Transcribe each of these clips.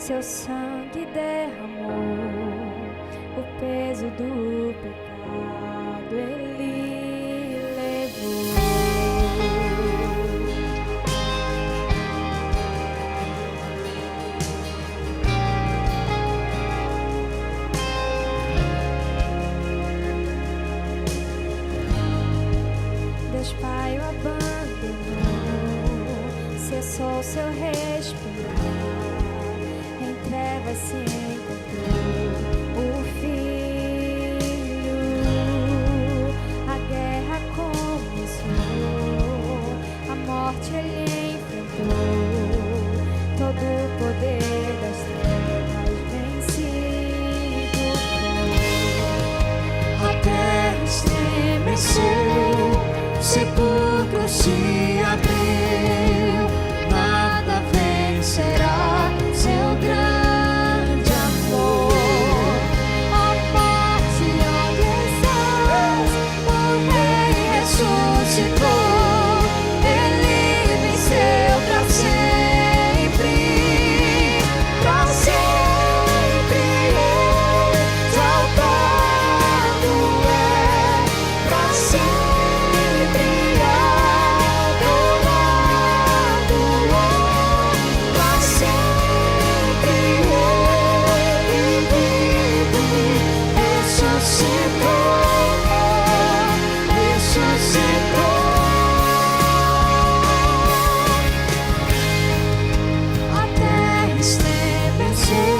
seu sangue derramou, o peso do pecado ele levou. Deus Pai o abandonou, cessou seu respirar, em trevas se encontrou o Filho. A guerra começou, a morte ele enfrentou, todo o poder das trevas vencido foi. A terra estremeceu, o sepulcro se abriu, nada vencerá seu grande amor. A morte onde estás, o Rei ressuscitou, ele venceu pra sempre, pra sempre. Exaltado é, pra sempre adorado é, pra sempre ele vive, ressuscitou, ressuscitou. A terra estremeceu,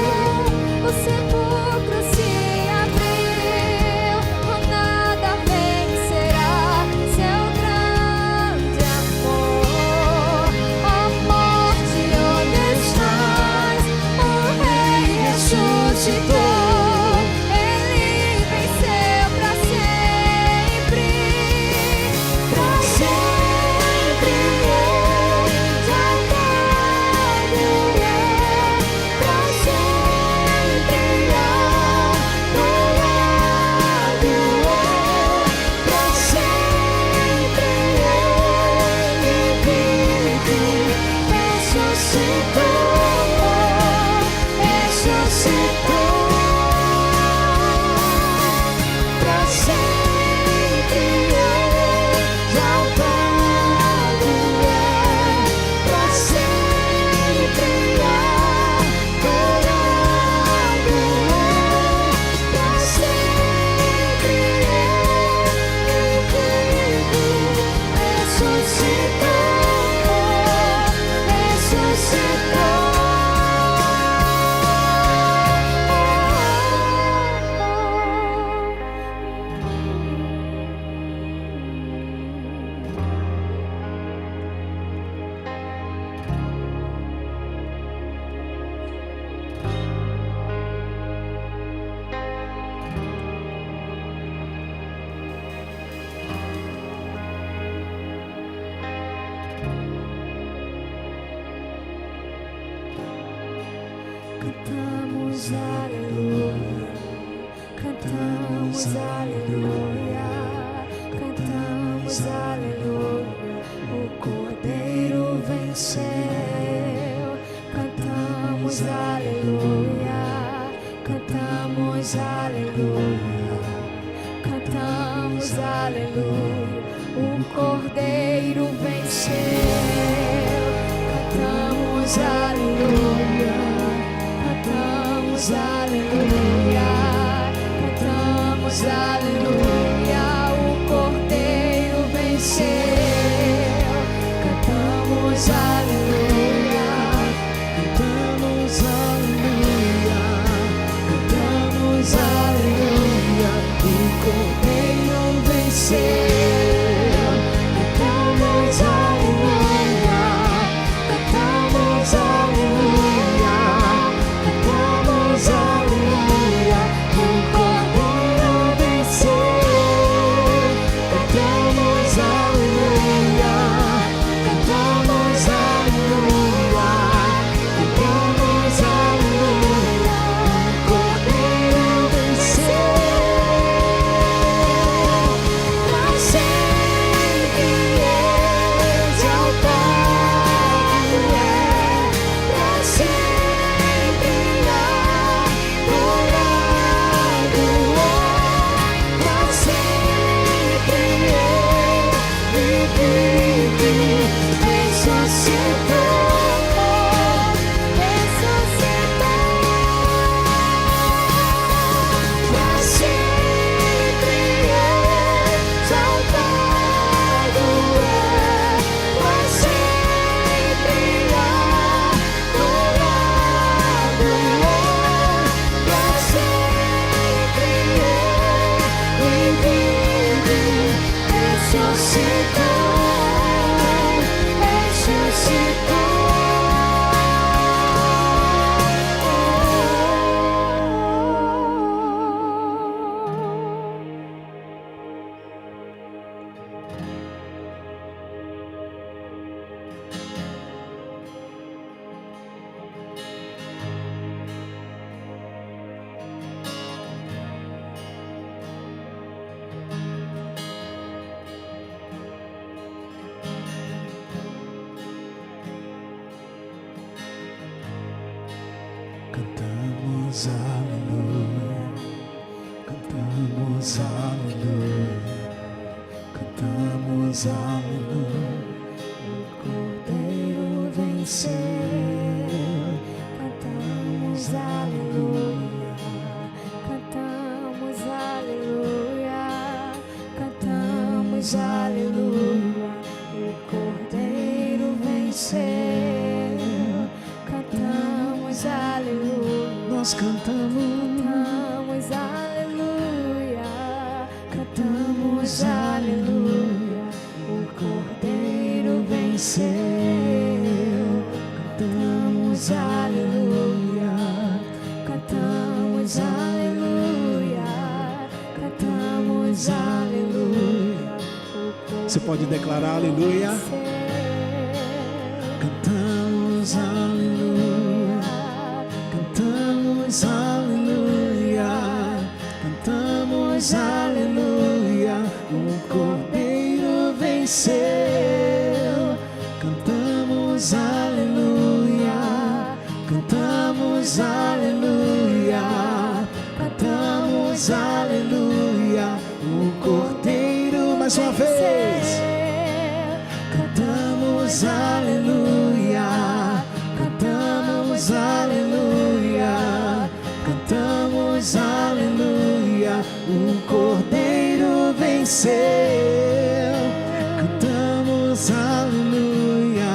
o sepulcro se abriu, o nada vencerá seu grande amor. A morte onde estás, o Rei ressuscitou, ele venceu pra sempre, pra sempre. Exaltado é, pra sempre adorado é, pra sempre ele vive, ressuscitou, ressuscitou, pra sempre exaltado é, pra sempre adorado é, pra sempre ele vive, ressuscitou, cantamos aleluia, cantamos aleluia, cantamos aleluia, o Cordeiro venceu. Cantamos aleluia, cantamos aleluia, cantamos aleluia, o Cordeiro venceu. Cantamos aleluia, cantamos aleluia, cantamos aleluia, o Cordeiro venceu. Cantamos aleluia, cantamos aleluia, cantamos aleluia, o Cordeiro venceu. Cantamos aleluia, cantamos aleluia, cantamos aleluia, o Cordeiro venceu. Cantamos aleluia. cantamos aleluia, cantamos aleluia, cantamos aleluia. O Cordeiro venceu, cantamos aleluia, cantamos aleluia, cantamos aleluia. O Cordeiro venceu, cantamos aleluia. Nós cantamos aleluia, cantamos aleluia. O Cordeiro venceu, cantamos aleluia, cantamos aleluia, cantamos aleluia. Você pode declarar aleluia? Cantamos aleluia, cantamos aleluia, cantamos aleluia. O Cordeiro venceu, cantamos aleluia, cantamos aleluia, cantamos aleluia. O Cordeiro, mais uma vez, cantamos aleluia, cantamos aleluia, cantamos aleluia. O Cordeiro venceu, cantamos aleluia,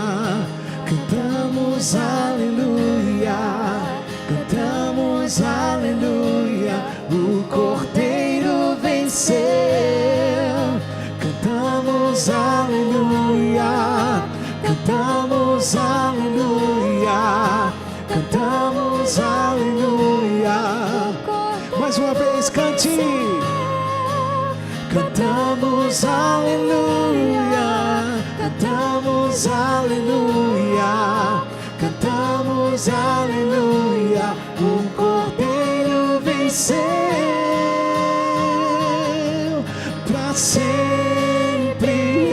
cantamos aleluia, cantamos aleluia. O Cordeiro venceu, cantamos aleluia, cantamos aleluia, cantamos aleluia. Mais uma vez, cante. Cantamos aleluia, cantamos aleluia, cantamos aleluia. O Cordeiro venceu, para sempre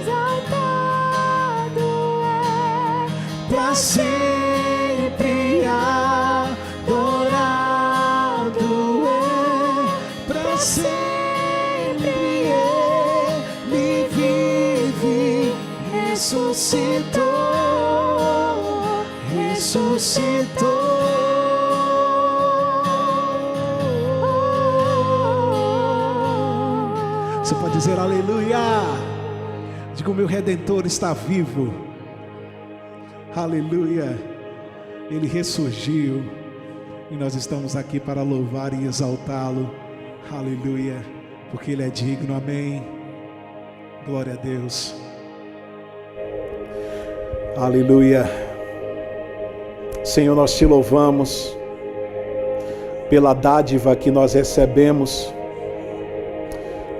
exaltado é, para sempre adorado é, para sempre Ele vive, ressuscitou, ressuscitou. Você pode dizer aleluia. Diga: o meu Redentor está vivo. Aleluia. Ele ressurgiu e nós estamos aqui para louvar e exaltá-lo. Aleluia, porque Ele é digno. Amém. Glória a Deus. Aleluia. Senhor, nós te louvamos pela dádiva que nós recebemos.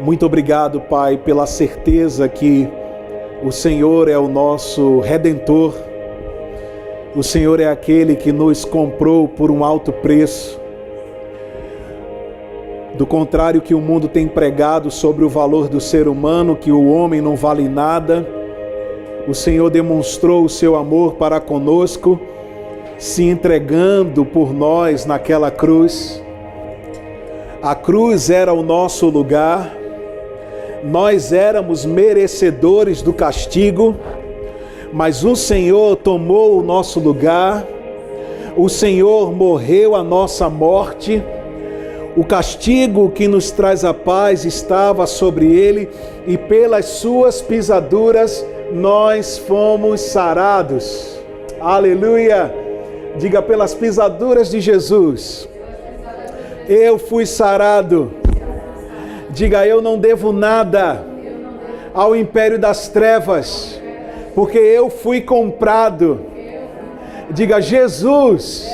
Muito obrigado, Pai, pela certeza que o Senhor é o nosso Redentor. O Senhor é aquele que nos comprou por um alto preço. Do contrário que o mundo tem pregado sobre o valor do ser humano, que o homem não vale nada, o Senhor demonstrou o seu amor para conosco, se entregando por nós naquela cruz. A cruz era o nosso lugar. Nós éramos merecedores do castigo, mas o Senhor tomou o nosso lugar. O Senhor morreu a nossa morte. O castigo que nos traz a paz estava sobre Ele, e pelas suas pisaduras nós fomos sarados. Aleluia! Diga: pelas pisaduras de Jesus eu fui sarado. Diga: eu não devo nada ao império das trevas, porque eu fui comprado. Diga: Jesus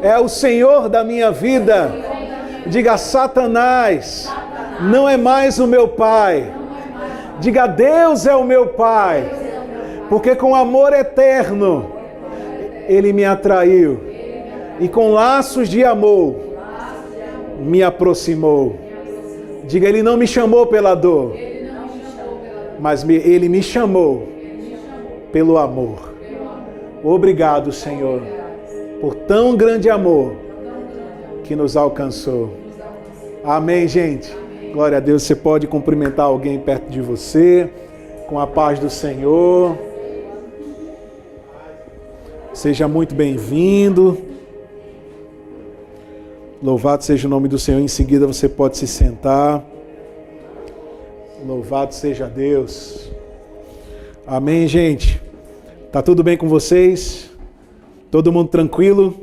é o Senhor da minha vida. Diga: Satanás não é mais o meu pai. Diga: Deus é o meu pai, porque com amor eterno Ele me atraiu e com laços de amor me aproximou. Diga: Ele não me chamou pela dor, mas Ele me chamou pelo amor. Obrigado, Senhor. por tão grande amor que nos alcançou. Amém, gente? Glória a Deus. Você pode cumprimentar alguém perto de você, com a paz do Senhor. Seja muito bem-vindo. Louvado seja o nome do Senhor. Em seguida você pode se sentar. Louvado seja Deus. Amém, gente? Tá tudo bem com vocês? Todo mundo tranquilo?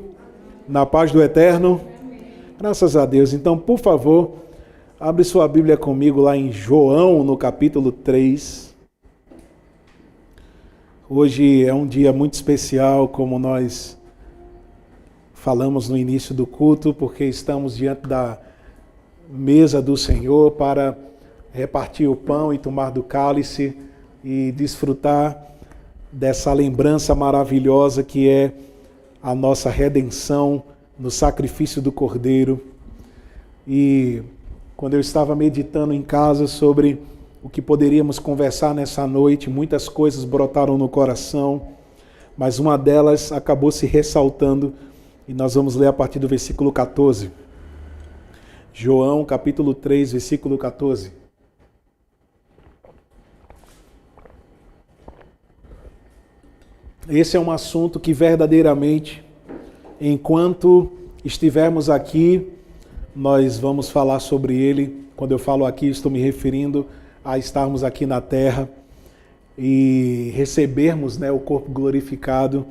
Na paz do Eterno? Graças a Deus. Então, por favor, abre sua Bíblia comigo lá em João, no capítulo 3. Hoje é um dia muito especial, como nós falamos no início do culto, porque estamos diante da mesa do Senhor para repartir o pão e tomar do cálice e desfrutar dessa lembrança maravilhosa que é a nossa redenção no sacrifício do Cordeiro. E quando eu estava meditando em casa sobre o que poderíamos conversar nessa noite, muitas coisas brotaram no coração, mas uma delas acabou se ressaltando e nós vamos ler a partir do versículo 14. João, capítulo 3, versículo 14. Esse é um assunto que verdadeiramente, enquanto estivermos aqui, nós vamos falar sobre ele. Quando eu falo aqui, estou me referindo a estarmos aqui na terra e recebermos, o corpo glorificado.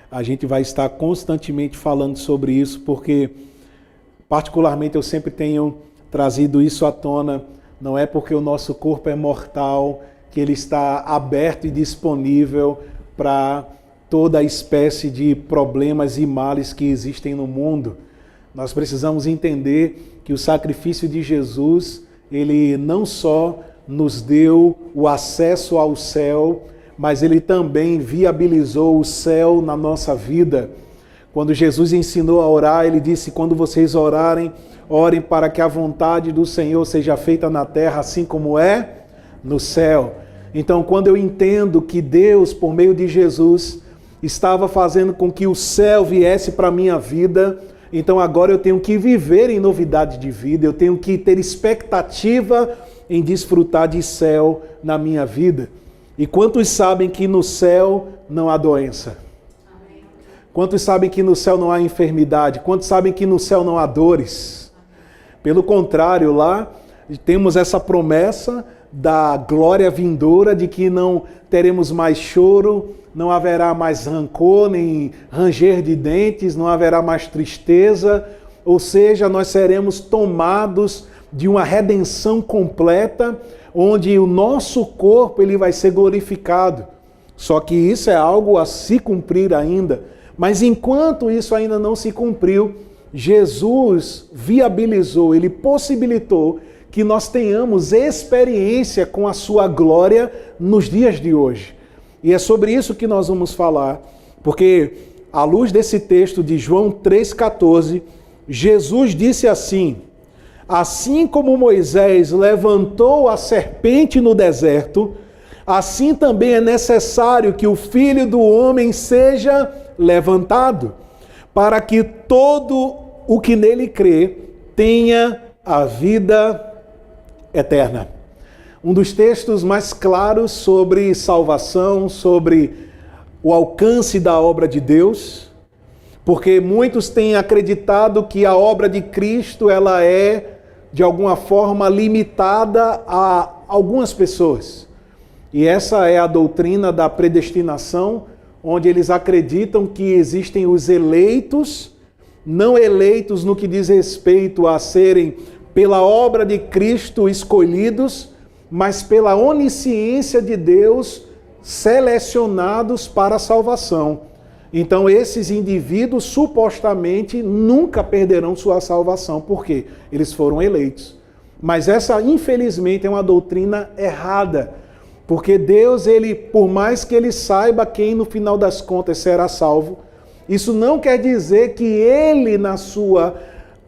A gente vai estar constantemente falando sobre isso, porque particularmente eu sempre tenho trazido isso à tona. Não é porque o nosso corpo é mortal que ele está aberto e disponível para toda a espécie de problemas e males que existem no mundo. Nós precisamos entender que o sacrifício de Jesus, ele não só nos deu o acesso ao céu, mas ele também viabilizou o céu na nossa vida. Quando Jesus ensinou a orar, ele disse: quando vocês orarem, orem para que a vontade do Senhor seja feita na terra, assim como é no céu. Então, quando eu entendo que Deus, por meio de Jesus, estava fazendo com que o céu viesse para a minha vida, então agora eu tenho que viver em novidade de vida, eu tenho que ter expectativa em desfrutar de céu na minha vida. E quantos sabem que no céu não há doença? Amém. Quantos sabem que no céu não há enfermidade? Quantos sabem que no céu não há dores? Pelo contrário, lá temos essa promessa da glória vindoura, de que não teremos mais choro, não haverá mais rancor, nem ranger de dentes, não haverá mais tristeza, ou seja, nós seremos tomados de uma redenção completa, onde o nosso corpo ele vai ser glorificado. Só que isso é algo a se cumprir ainda. Mas enquanto isso ainda não se cumpriu, Jesus viabilizou, ele possibilitou que nós tenhamos experiência com a sua glória nos dias de hoje. E é sobre isso que nós vamos falar, porque à luz desse texto de João 3,14, Jesus disse assim: assim como Moisés levantou a serpente no deserto, assim também é necessário que o Filho do Homem seja levantado, para que todo o que nele crê tenha a vida eterna. Um dos textos mais claros sobre salvação, sobre o alcance da obra de Deus, porque muitos têm acreditado que a obra de Cristo ela é de alguma forma limitada a algumas pessoas. E essa é a doutrina da predestinação, onde eles acreditam que existem os eleitos, não eleitos no que diz respeito a serem pela obra de Cristo escolhidos, mas pela onisciência de Deus selecionados para a salvação. Então esses indivíduos supostamente nunca perderão sua salvação, porque eles foram eleitos. Mas essa, infelizmente, é uma doutrina errada, porque Deus, ele, por mais que ele saiba quem no final das contas será salvo, isso não quer dizer que ele, na sua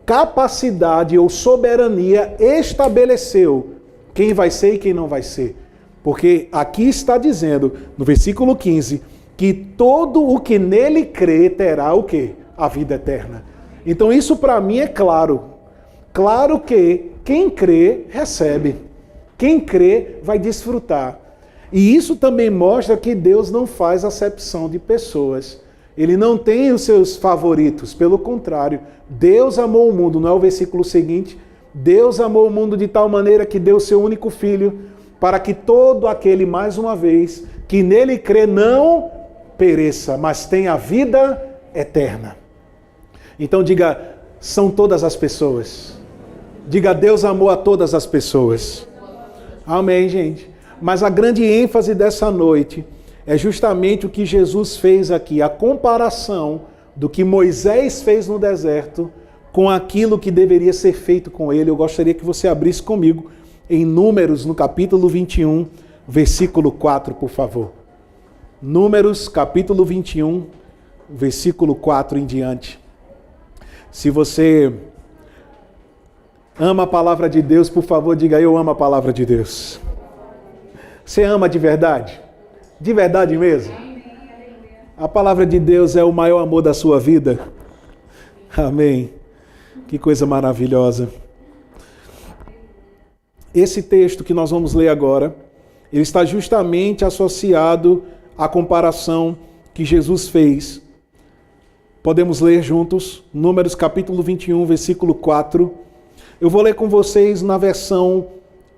capacidade ou soberania, estabeleceu quem vai ser e quem não vai ser. Porque aqui está dizendo, no versículo 15, que todo o que nele crê terá o quê? a vida eterna. Então isso para mim é claro. Claro que quem crê, recebe. Quem crê, vai desfrutar. E isso também mostra que Deus não faz acepção de pessoas. Ele não tem os seus favoritos. Pelo contrário, Deus amou o mundo. Não é o versículo seguinte? Deus amou o mundo de tal maneira que deu seu único filho, para que todo aquele, mais uma vez, que nele crê não pereça, mas tenha a vida eterna. Então diga, são todas as pessoas. Diga, Deus amou a todas as pessoas. Amém, gente. Mas a grande ênfase dessa noite é justamente o que Jesus fez aqui, a comparação do que Moisés fez no deserto com aquilo que deveria ser feito com ele. Eu gostaria que você abrisse comigo em Números, no capítulo 21, versículo 4, por favor. Números, capítulo 21, versículo 4 em diante. Se você ama a palavra de Deus, por favor, diga, eu amo a palavra de Deus. Você ama de verdade? De verdade mesmo? A palavra de Deus é o maior amor da sua vida? Amém. Que coisa maravilhosa. Esse texto que nós vamos ler agora, ele está justamente associado à comparação que Jesus fez. Podemos ler juntos, Números capítulo 21, versículo 4. Eu vou ler com vocês na versão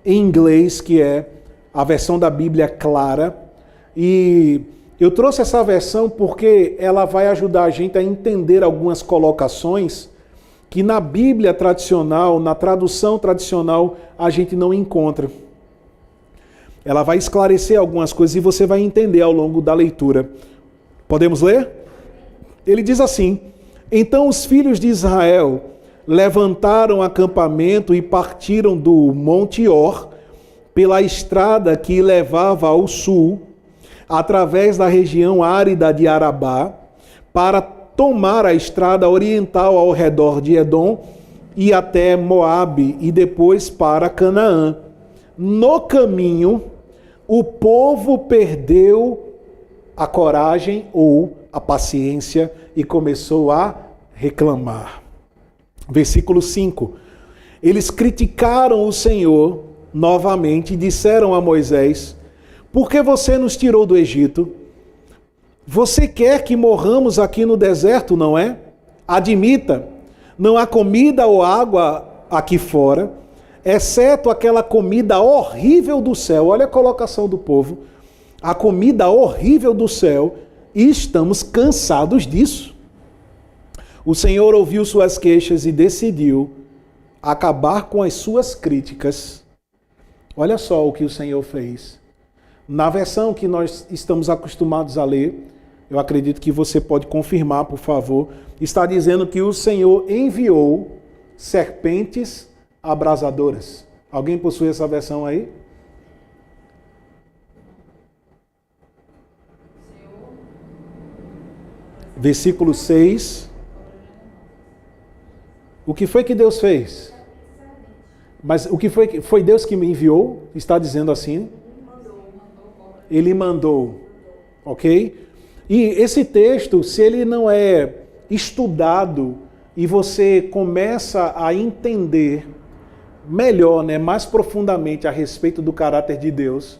em inglês, que é a versão da Bíblia clara. E eu trouxe essa versão porque ela vai ajudar a gente a entender algumas colocações que na Bíblia tradicional, na tradução tradicional, a gente não encontra. Ela vai esclarecer algumas coisas e você vai entender ao longo da leitura. Podemos ler? Ele diz assim: então os filhos de Israel levantaram acampamento e partiram do Monte Or pela estrada que levava ao sul, através da região árida de Arabá, para tomar a estrada oriental ao redor de Edom e até Moabe e depois para Canaã. No caminho, o povo perdeu a coragem ou a paciência e começou a reclamar. Versículo 5. Eles criticaram o Senhor novamente e disseram a Moisés: por que você nos tirou do Egito? Você quer que morramos aqui no deserto, não é? Admita, não há comida ou água aqui fora, exceto aquela comida horrível do céu. Olha a colocação do povo. A comida horrível do céu, e estamos cansados disso. O Senhor ouviu suas queixas e decidiu acabar com as suas críticas. Olha só o que o Senhor fez. Na versão que nós estamos acostumados a ler, eu acredito que você pode confirmar, por favor, está dizendo que o Senhor enviou serpentes abrasadoras. Alguém possui essa versão aí? Versículo 6. O que foi que Deus fez? Mas o que foi Deus que me enviou? Está dizendo assim? Ele mandou, ok? E esse texto, se ele não é estudado e você começa a entender melhor, mais profundamente a respeito do caráter de Deus,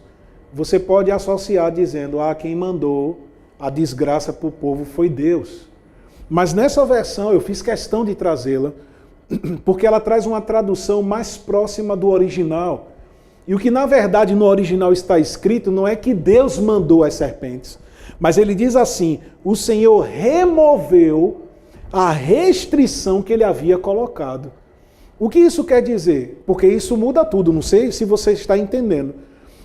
você pode associar dizendo, quem mandou a desgraça para o povo foi Deus. Mas nessa versão eu fiz questão de trazê-la, porque ela traz uma tradução mais próxima do original. E o que na verdade no original está escrito não é que Deus mandou as serpentes, mas ele diz assim: o Senhor removeu a restrição que ele havia colocado. O que isso quer dizer? Porque isso muda tudo, não sei se você está entendendo.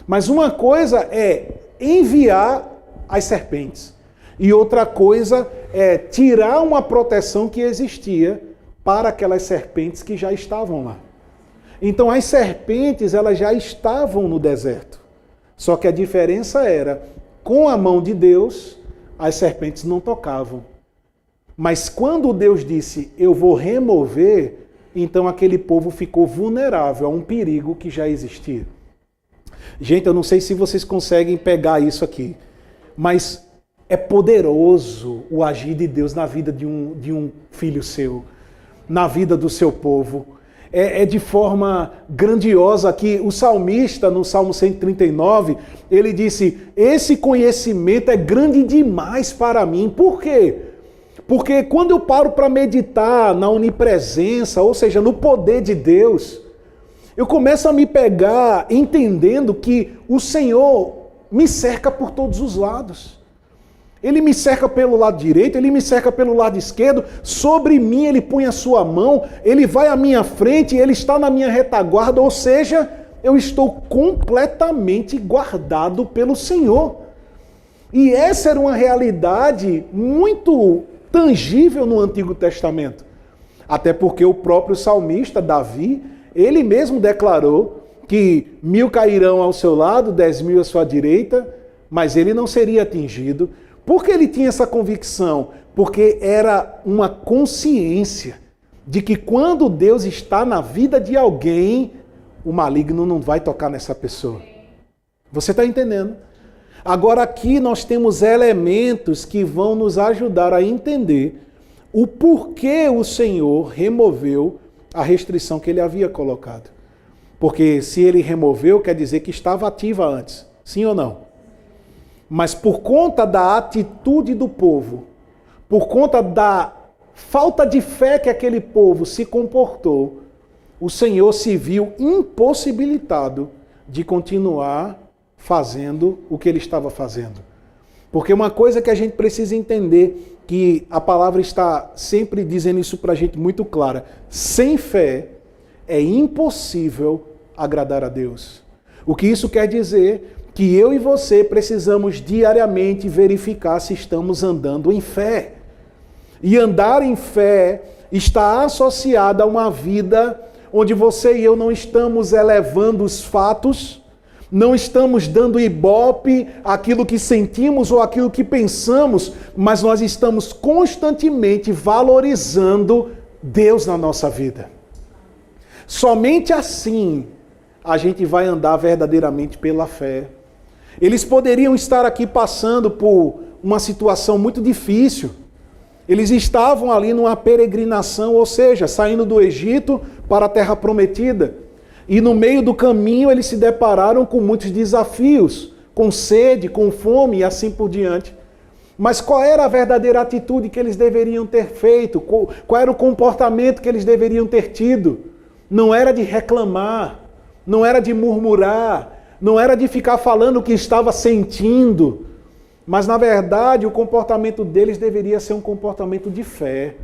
Mas uma coisa é enviar as serpentes, e outra coisa é tirar uma proteção que existia para aquelas serpentes que já estavam lá. Então as serpentes, elas já estavam no deserto. Só que a diferença era, com a mão de Deus, as serpentes não tocavam. Mas quando Deus disse, eu vou remover, então aquele povo ficou vulnerável a um perigo que já existia. Gente, eu não sei se vocês conseguem pegar isso aqui, mas É poderoso o agir de Deus na vida de um filho seu, na vida do seu povo. É de forma grandiosa que o salmista, no Salmo 139, ele disse: esse conhecimento é grande demais para mim. Por quê? Porque quando eu paro para meditar na onipresença, ou seja, no poder de Deus, eu começo a me pegar entendendo que o Senhor me cerca por todos os lados. Ele me cerca pelo lado direito, ele me cerca pelo lado esquerdo, sobre mim ele põe a sua mão, ele vai à minha frente, ele está na minha retaguarda, ou seja, eu estou completamente guardado pelo Senhor. E essa era uma realidade muito tangível no Antigo Testamento. Até porque o próprio salmista, Davi, ele mesmo declarou que 1000 cairão ao seu lado, 10.000 à sua direita, mas ele não seria atingido. Por que ele tinha essa convicção? Porque era uma consciência de que quando Deus está na vida de alguém, o maligno não vai tocar nessa pessoa. Você está entendendo? Agora aqui nós temos elementos que vão nos ajudar a entender o porquê o Senhor removeu a restrição que ele havia colocado. Porque se ele removeu, quer dizer que estava ativa antes. Sim ou não? Mas por conta da atitude do povo, por conta da falta de fé que aquele povo se comportou, o Senhor se viu impossibilitado de continuar fazendo o que ele estava fazendo. Porque uma coisa que a gente precisa entender, que a palavra está sempre dizendo isso para a gente muito clara: sem fé é impossível agradar a Deus. O que isso quer dizer? Que eu e você precisamos diariamente verificar se estamos andando em fé. E andar em fé está associado a uma vida onde você e eu não estamos elevando os fatos, não estamos dando ibope àquilo que sentimos ou àquilo que pensamos, mas nós estamos constantemente valorizando Deus na nossa vida. Somente assim a gente vai andar verdadeiramente pela fé. Eles poderiam estar aqui passando por uma situação muito difícil. Eles estavam ali numa peregrinação, ou seja, saindo do Egito para a Terra Prometida. E no meio do caminho eles se depararam com muitos desafios, com sede, com fome e assim por diante. Mas qual era a verdadeira atitude que eles deveriam ter feito? Qual era o comportamento que eles deveriam ter tido? Não era de reclamar, não era de murmurar, não era de ficar falando o que estava sentindo, mas na verdade o comportamento deles deveria ser um comportamento de fé.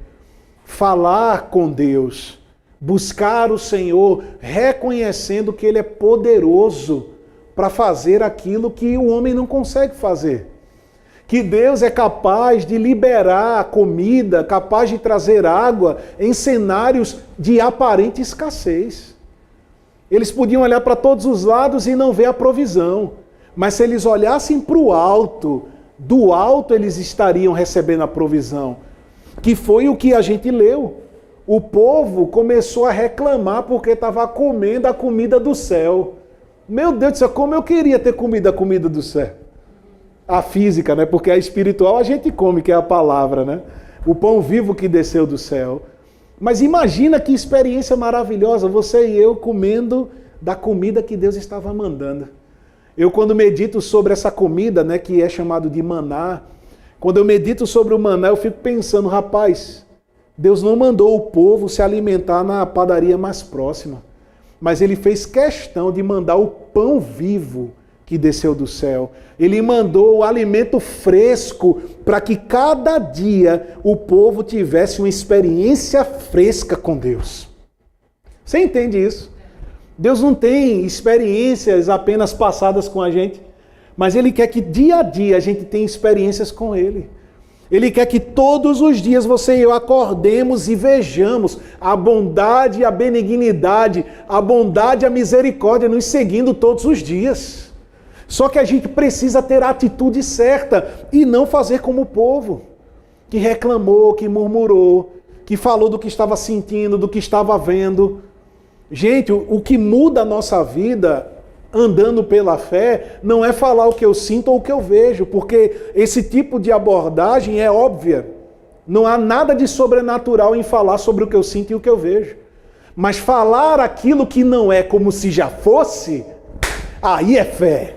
Falar com Deus, buscar o Senhor, reconhecendo que Ele é poderoso para fazer aquilo que o homem não consegue fazer. Que Deus é capaz de liberar comida, capaz de trazer água em cenários de aparente escassez. Eles podiam olhar para todos os lados e não ver a provisão. Mas se eles olhassem para o alto, do alto eles estariam recebendo a provisão. Que foi o que a gente leu. O povo começou a reclamar porque estava comendo a comida do céu. Meu Deus do céu, como eu queria ter comido a comida do céu. A física, né? Porque a espiritual a gente come, que é a palavra, né? O pão vivo que desceu do céu. Mas imagina que experiência maravilhosa, você e eu comendo da comida que Deus estava mandando. Eu quando medito sobre essa comida, né, que é chamado de maná, quando eu medito sobre o maná, eu fico pensando, rapaz, Deus não mandou o povo se alimentar na padaria mais próxima, mas Ele fez questão de mandar o pão vivo que desceu do céu. Ele mandou o alimento fresco para que cada dia o povo tivesse uma experiência fresca com Deus. Você entende isso? Deus não tem experiências apenas passadas com a gente, mas Ele quer que dia a dia a gente tenha experiências com Ele. Ele quer que todos os dias você e eu acordemos e vejamos a bondade e a benignidade, a bondade e a misericórdia nos seguindo todos os dias. Só que a gente precisa ter a atitude certa e não fazer como o povo, que reclamou, que murmurou, que falou do que estava sentindo, do que estava vendo. Gente, o que muda a nossa vida andando pela fé não é falar o que eu sinto ou o que eu vejo, porque esse tipo de abordagem é óbvia. Não há nada de sobrenatural em falar sobre o que eu sinto e o que eu vejo. Mas falar aquilo que não é como se já fosse, aí é fé.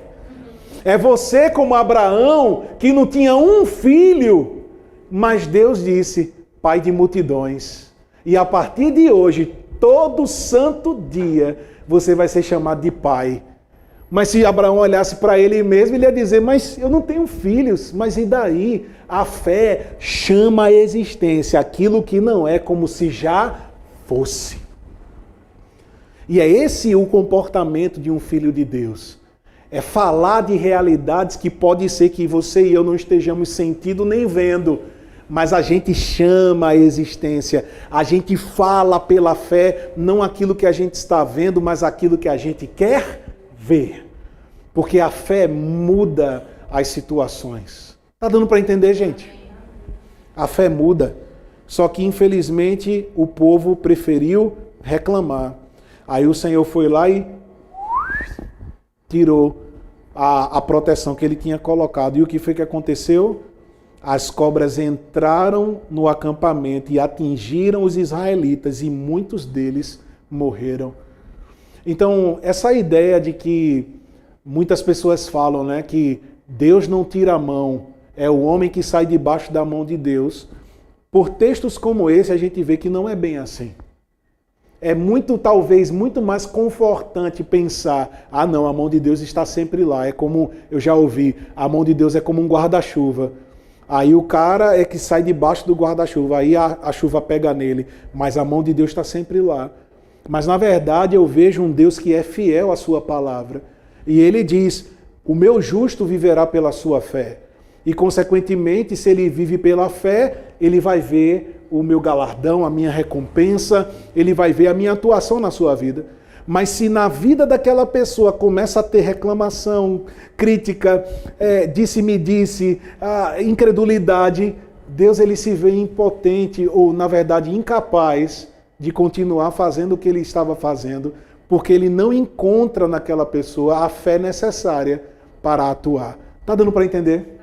É você como Abraão, que não tinha um filho, mas Deus disse, pai de multidões. E a partir de hoje, todo santo dia, você vai ser chamado de pai. Mas se Abraão olhasse para ele mesmo, ele ia dizer, mas eu não tenho filhos, mas e daí? A fé chama à existência aquilo que não é como se já fosse. E é esse o comportamento de um filho de Deus. É falar de realidades que pode ser que você e eu não estejamos sentindo nem vendo, mas a gente chama a existência, a gente fala pela fé, não aquilo que a gente está vendo, mas aquilo que a gente quer ver. Porque a fé muda as situações. Está dando para entender, gente? A fé muda. Só que, infelizmente, o povo preferiu reclamar. Aí o Senhor foi lá e tirou a proteção que ele tinha colocado. E o que foi que aconteceu? As cobras entraram no acampamento e atingiram os israelitas e muitos deles morreram. Então, essa ideia de que muitas pessoas falam, né, que Deus não tira a mão, é o homem que sai debaixo da mão de Deus. Por textos como esse, a gente vê que não é bem assim. É talvez muito mais confortante pensar, ah não, a mão de Deus está sempre lá. É como, eu já ouvi, a mão de Deus é como um guarda-chuva. Aí o cara é que sai debaixo do guarda-chuva, aí a chuva pega nele, mas a mão de Deus está sempre lá. Mas na verdade eu vejo um Deus que é fiel à sua palavra. E ele diz, o meu justo viverá pela sua fé. E consequentemente, se ele vive pela fé, ele vai ver o meu galardão, a minha recompensa, ele vai ver a minha atuação na sua vida. Mas se na vida daquela pessoa começa a ter reclamação, crítica, disse-me disse, incredulidade, Deus ele se vê impotente ou, na verdade, incapaz de continuar fazendo o que ele estava fazendo, porque ele não encontra naquela pessoa a fé necessária para atuar. Está dando para entender?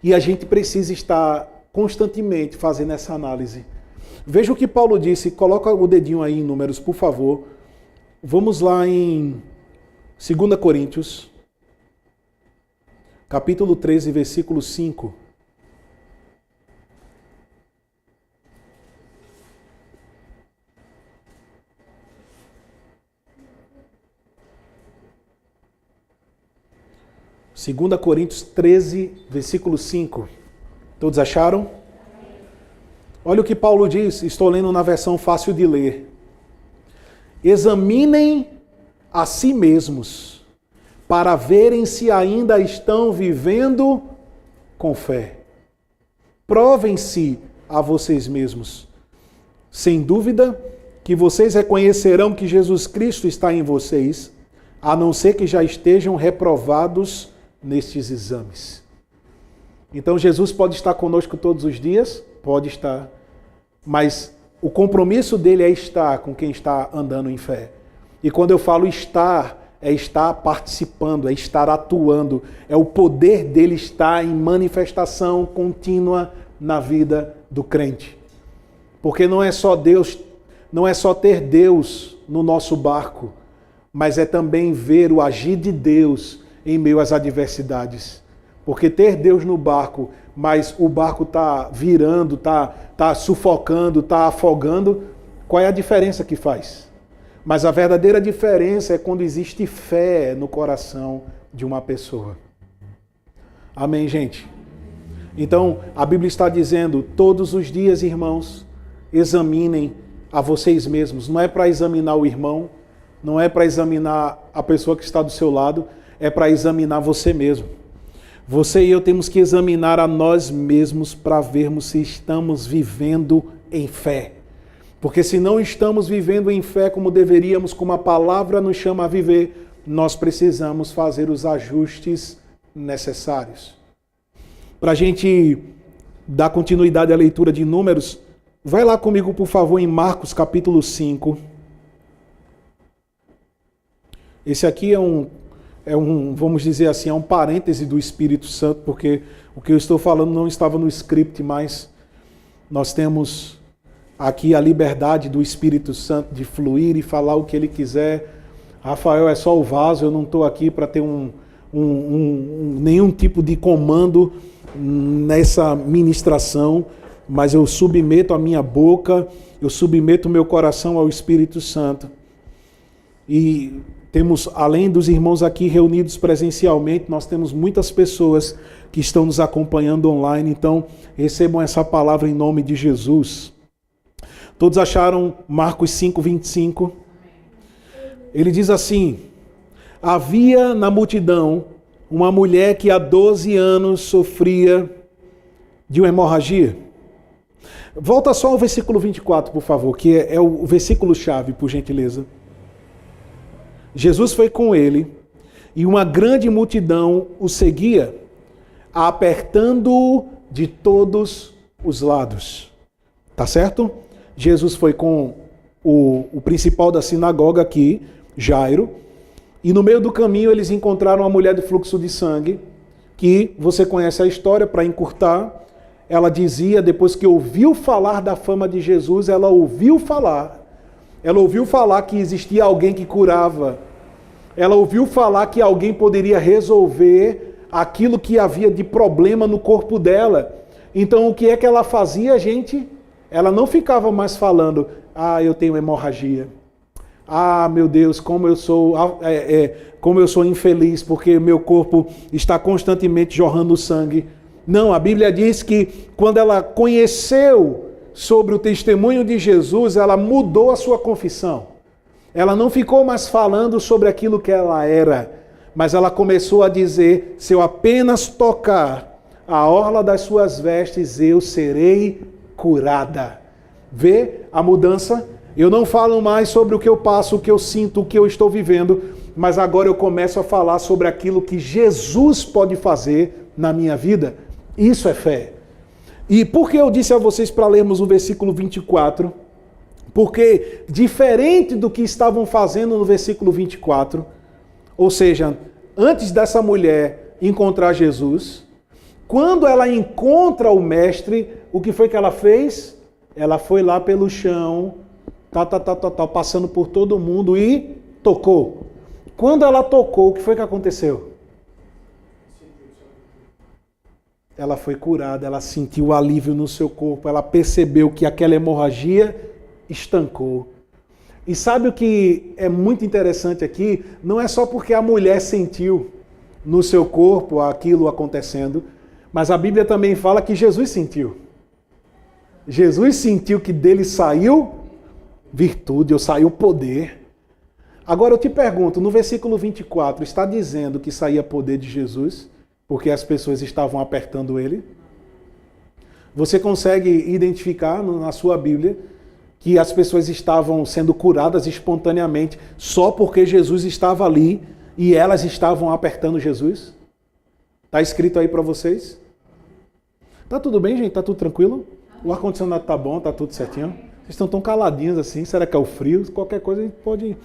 E a gente precisa estar constantemente fazendo essa análise. Veja o que Paulo disse, coloca o dedinho aí em Números, por favor. Vamos lá em 2 Coríntios, capítulo 13, versículo 5. Segunda Coríntios 13, versículo 5. Todos acharam? Olha o que Paulo diz, estou lendo na versão fácil de ler. Examinem a si mesmos, para verem se ainda estão vivendo com fé. Provem-se a vocês mesmos. Sem dúvida que vocês reconhecerão que Jesus Cristo está em vocês, a não ser que já estejam reprovados nestes exames. Então Jesus pode estar conosco todos os dias? Pode estar. Mas o compromisso dele é estar com quem está andando em fé. E quando eu falo estar, é estar participando, é estar atuando. É o poder dele estar em manifestação contínua na vida do crente. Porque não é só Deus, não é só ter Deus no nosso barco, mas é também ver o agir de Deus em meio às adversidades. Porque ter Deus no barco, mas o barco está virando, está sufocando, está afogando, qual é a diferença que faz? Mas a verdadeira diferença é quando existe fé no coração de uma pessoa. Amém, gente? Então, a Bíblia está dizendo, todos os dias, irmãos, examinem a vocês mesmos. Não é para examinar o irmão, não é para examinar a pessoa que está do seu lado, é para examinar você mesmo. Você e eu temos que examinar a nós mesmos para vermos se estamos vivendo em fé. Porque se não estamos vivendo em fé como deveríamos, como a palavra nos chama a viver, nós precisamos fazer os ajustes necessários. Para a gente dar continuidade à leitura de Números, vai lá comigo, por favor, em Marcos capítulo 5. Esse aqui é um, vamos dizer assim, é um parêntese do Espírito Santo, porque o que eu estou falando não estava no script, mas nós temos aqui a liberdade do Espírito Santo de fluir e falar o que ele quiser. Rafael é só o vaso, eu não estou aqui para ter nenhum tipo de comando nessa ministração, mas eu submeto a minha boca, eu submeto o meu coração ao Espírito Santo. E temos, além dos irmãos aqui reunidos presencialmente, nós temos muitas pessoas que estão nos acompanhando online, então recebam essa palavra em nome de Jesus. Todos acharam Marcos 5:25? Ele diz assim: havia na multidão uma mulher que há 12 anos sofria de uma hemorragia. Volta só ao versículo 24, por favor, que é o versículo-chave, por gentileza. Jesus foi com ele e uma grande multidão o seguia, apertando-o de todos os lados. Tá certo? Jesus foi com o principal da sinagoga aqui, Jairo, e no meio do caminho eles encontraram uma mulher de fluxo de sangue, que você conhece a história, para encurtar. Ela dizia, depois que ouviu falar da fama de Jesus, ela ouviu falar que existia alguém que curava, ela ouviu falar que alguém poderia resolver aquilo que havia de problema no corpo dela. Então o que é que ela fazia, gente? Ela não ficava mais falando, eu tenho hemorragia. Meu Deus, como eu sou infeliz, porque meu corpo está constantemente jorrando sangue. Não, a Bíblia diz que quando ela conheceu sobre o testemunho de Jesus, ela mudou a sua confissão. Ela não ficou mais falando sobre aquilo que ela era, mas ela começou a dizer, se eu apenas tocar a orla das suas vestes, eu serei curada. Vê a mudança? Eu não falo mais sobre o que eu passo, o que eu sinto, o que eu estou vivendo, mas agora eu começo a falar sobre aquilo que Jesus pode fazer na minha vida. Isso é fé. E por que eu disse a vocês para lermos o versículo 24? Porque, diferente do que estavam fazendo no versículo 24, ou seja, antes dessa mulher encontrar Jesus, quando ela encontra o mestre, o que foi que ela fez? Ela foi lá pelo chão, passando por todo mundo e tocou. Quando ela tocou, o que foi que aconteceu? Ela foi curada, ela sentiu alívio no seu corpo, ela percebeu que aquela hemorragia estancou. E sabe o que é muito interessante aqui? Não é só porque a mulher sentiu no seu corpo aquilo acontecendo, mas a Bíblia também fala que Jesus sentiu. Jesus sentiu que dele saiu virtude, ou saiu poder. Agora eu te pergunto, no versículo 24, está dizendo que saía poder de Jesus, porque as pessoas estavam apertando ele? Você consegue identificar na sua Bíblia que as pessoas estavam sendo curadas espontaneamente só porque Jesus estava ali e elas estavam apertando Jesus? Está escrito aí para vocês? Tá tudo bem, gente? Tá tudo tranquilo? O ar-condicionado tá bom? Tá tudo certinho? Vocês estão tão caladinhos assim? Será que é o frio? Qualquer coisa a gente pode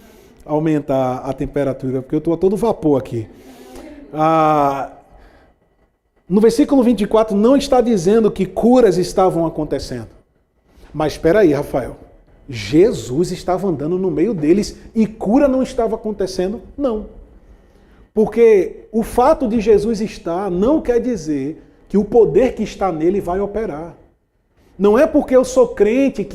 aumentar a temperatura, porque eu estou a todo vapor aqui. No versículo 24 não está dizendo que curas estavam acontecendo. Mas espera aí, Rafael. Jesus estava andando no meio deles e cura não estava acontecendo? Não. Porque o fato de Jesus estar não quer dizer que o poder que está nele vai operar. Não é porque eu sou crente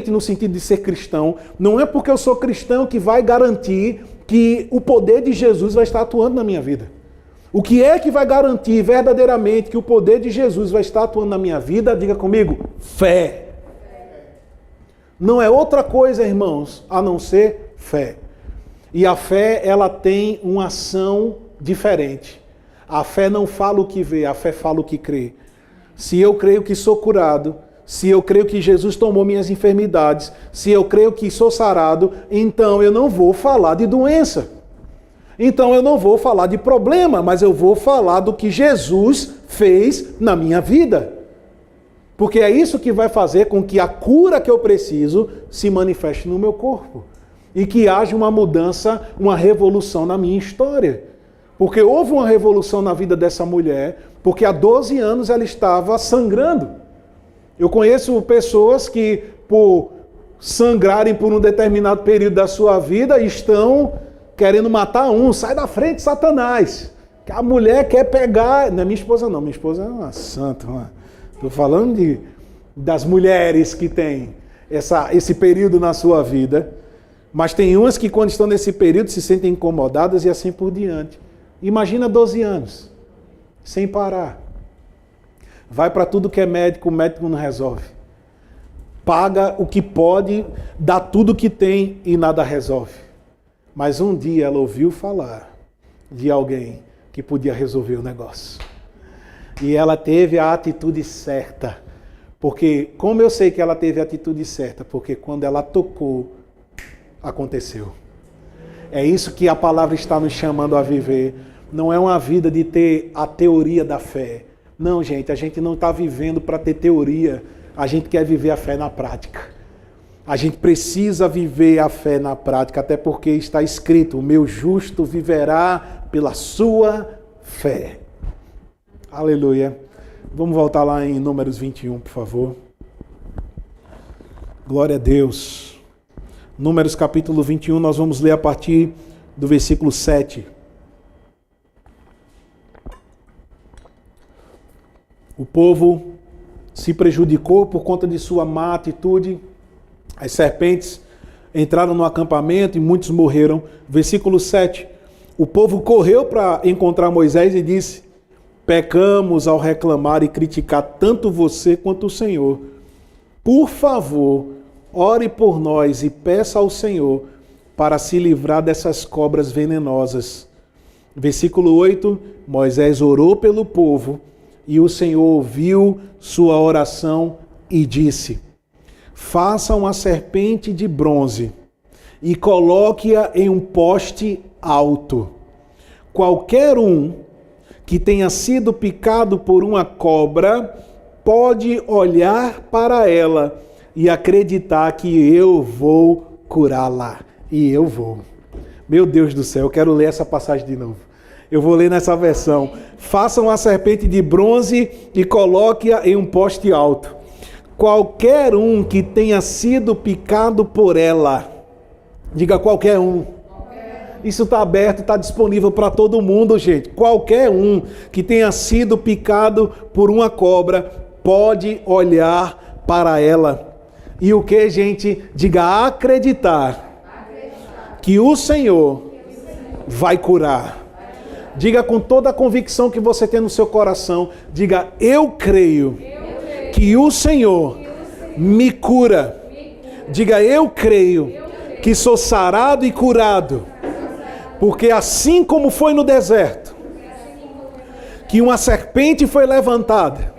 no sentido de ser cristão, não é porque eu sou cristão que vai garantir que o poder de Jesus vai estar atuando na minha vida. O que é que vai garantir verdadeiramente que o poder de Jesus vai estar atuando na minha vida? Diga comigo, fé. Não é outra coisa, irmãos, a não ser fé. E a fé, ela tem uma ação diferente. A fé não fala o que vê, a fé fala o que crê. Se eu creio que sou curado, se eu creio que Jesus tomou minhas enfermidades, se eu creio que sou sarado, então eu não vou falar de doença. Então eu não vou falar de problema, mas eu vou falar do que Jesus fez na minha vida. Porque é isso que vai fazer com que a cura que eu preciso se manifeste no meu corpo. e que haja uma mudança, uma revolução na minha história. Porque houve uma revolução na vida dessa mulher, porque há 12 anos ela estava sangrando. Eu conheço pessoas que, por sangrarem por um determinado período da sua vida, estão querendo matar um. Sai da frente, Satanás. Que a mulher quer pegar... Não é minha esposa não, minha esposa é uma santa. Estou falando das mulheres que têm esse período na sua vida. Mas tem umas que quando estão nesse período se sentem incomodadas e assim por diante. Imagina 12 anos, sem parar. Vai para tudo que é médico, o médico não resolve. Paga o que pode, dá tudo que tem e nada resolve. Mas um dia ela ouviu falar de alguém que podia resolver o negócio. E ela teve a atitude certa. Porque, como eu sei que ela teve a atitude certa? Porque quando ela tocou, aconteceu. É isso que a palavra está nos chamando a viver. Não é uma vida de ter a teoria da fé. Não, gente, a gente não está vivendo para ter teoria. A gente quer viver a fé na prática. A gente precisa viver a fé na prática, até porque está escrito, o meu justo viverá pela sua fé. Aleluia. Vamos voltar lá em Números 21, por favor. Glória a Deus. Números capítulo 21, nós vamos ler a partir do versículo 7. O povo se prejudicou por conta de sua má atitude. As serpentes entraram no acampamento e muitos morreram. Versículo 7. O povo correu para encontrar Moisés e disse: pecamos ao reclamar e criticar tanto você quanto o Senhor. Por favor, ore por nós e peça ao Senhor para se livrar dessas cobras venenosas. Versículo 8. Moisés orou pelo povo e o Senhor ouviu sua oração e disse: faça uma serpente de bronze e coloque-a em um poste alto. Qualquer um que tenha sido picado por uma cobra pode olhar para ela e acreditar que eu vou curá-la. E eu vou. Meu Deus do céu, eu quero ler essa passagem de novo. Eu vou ler nessa versão. Faça uma serpente de bronze e coloque-a em um poste alto. Qualquer um que tenha sido picado por ela. Diga qualquer um. Isso está aberto, está disponível para todo mundo, gente. Qualquer um que tenha sido picado por uma cobra pode olhar para ela. E o que, gente? Diga acreditar que o Senhor vai curar. Diga com toda a convicção que você tem no seu coração. Diga, eu creio que o Senhor me cura. Diga, eu creio que sou sarado e curado. Porque assim como foi no deserto, que uma serpente foi levantada,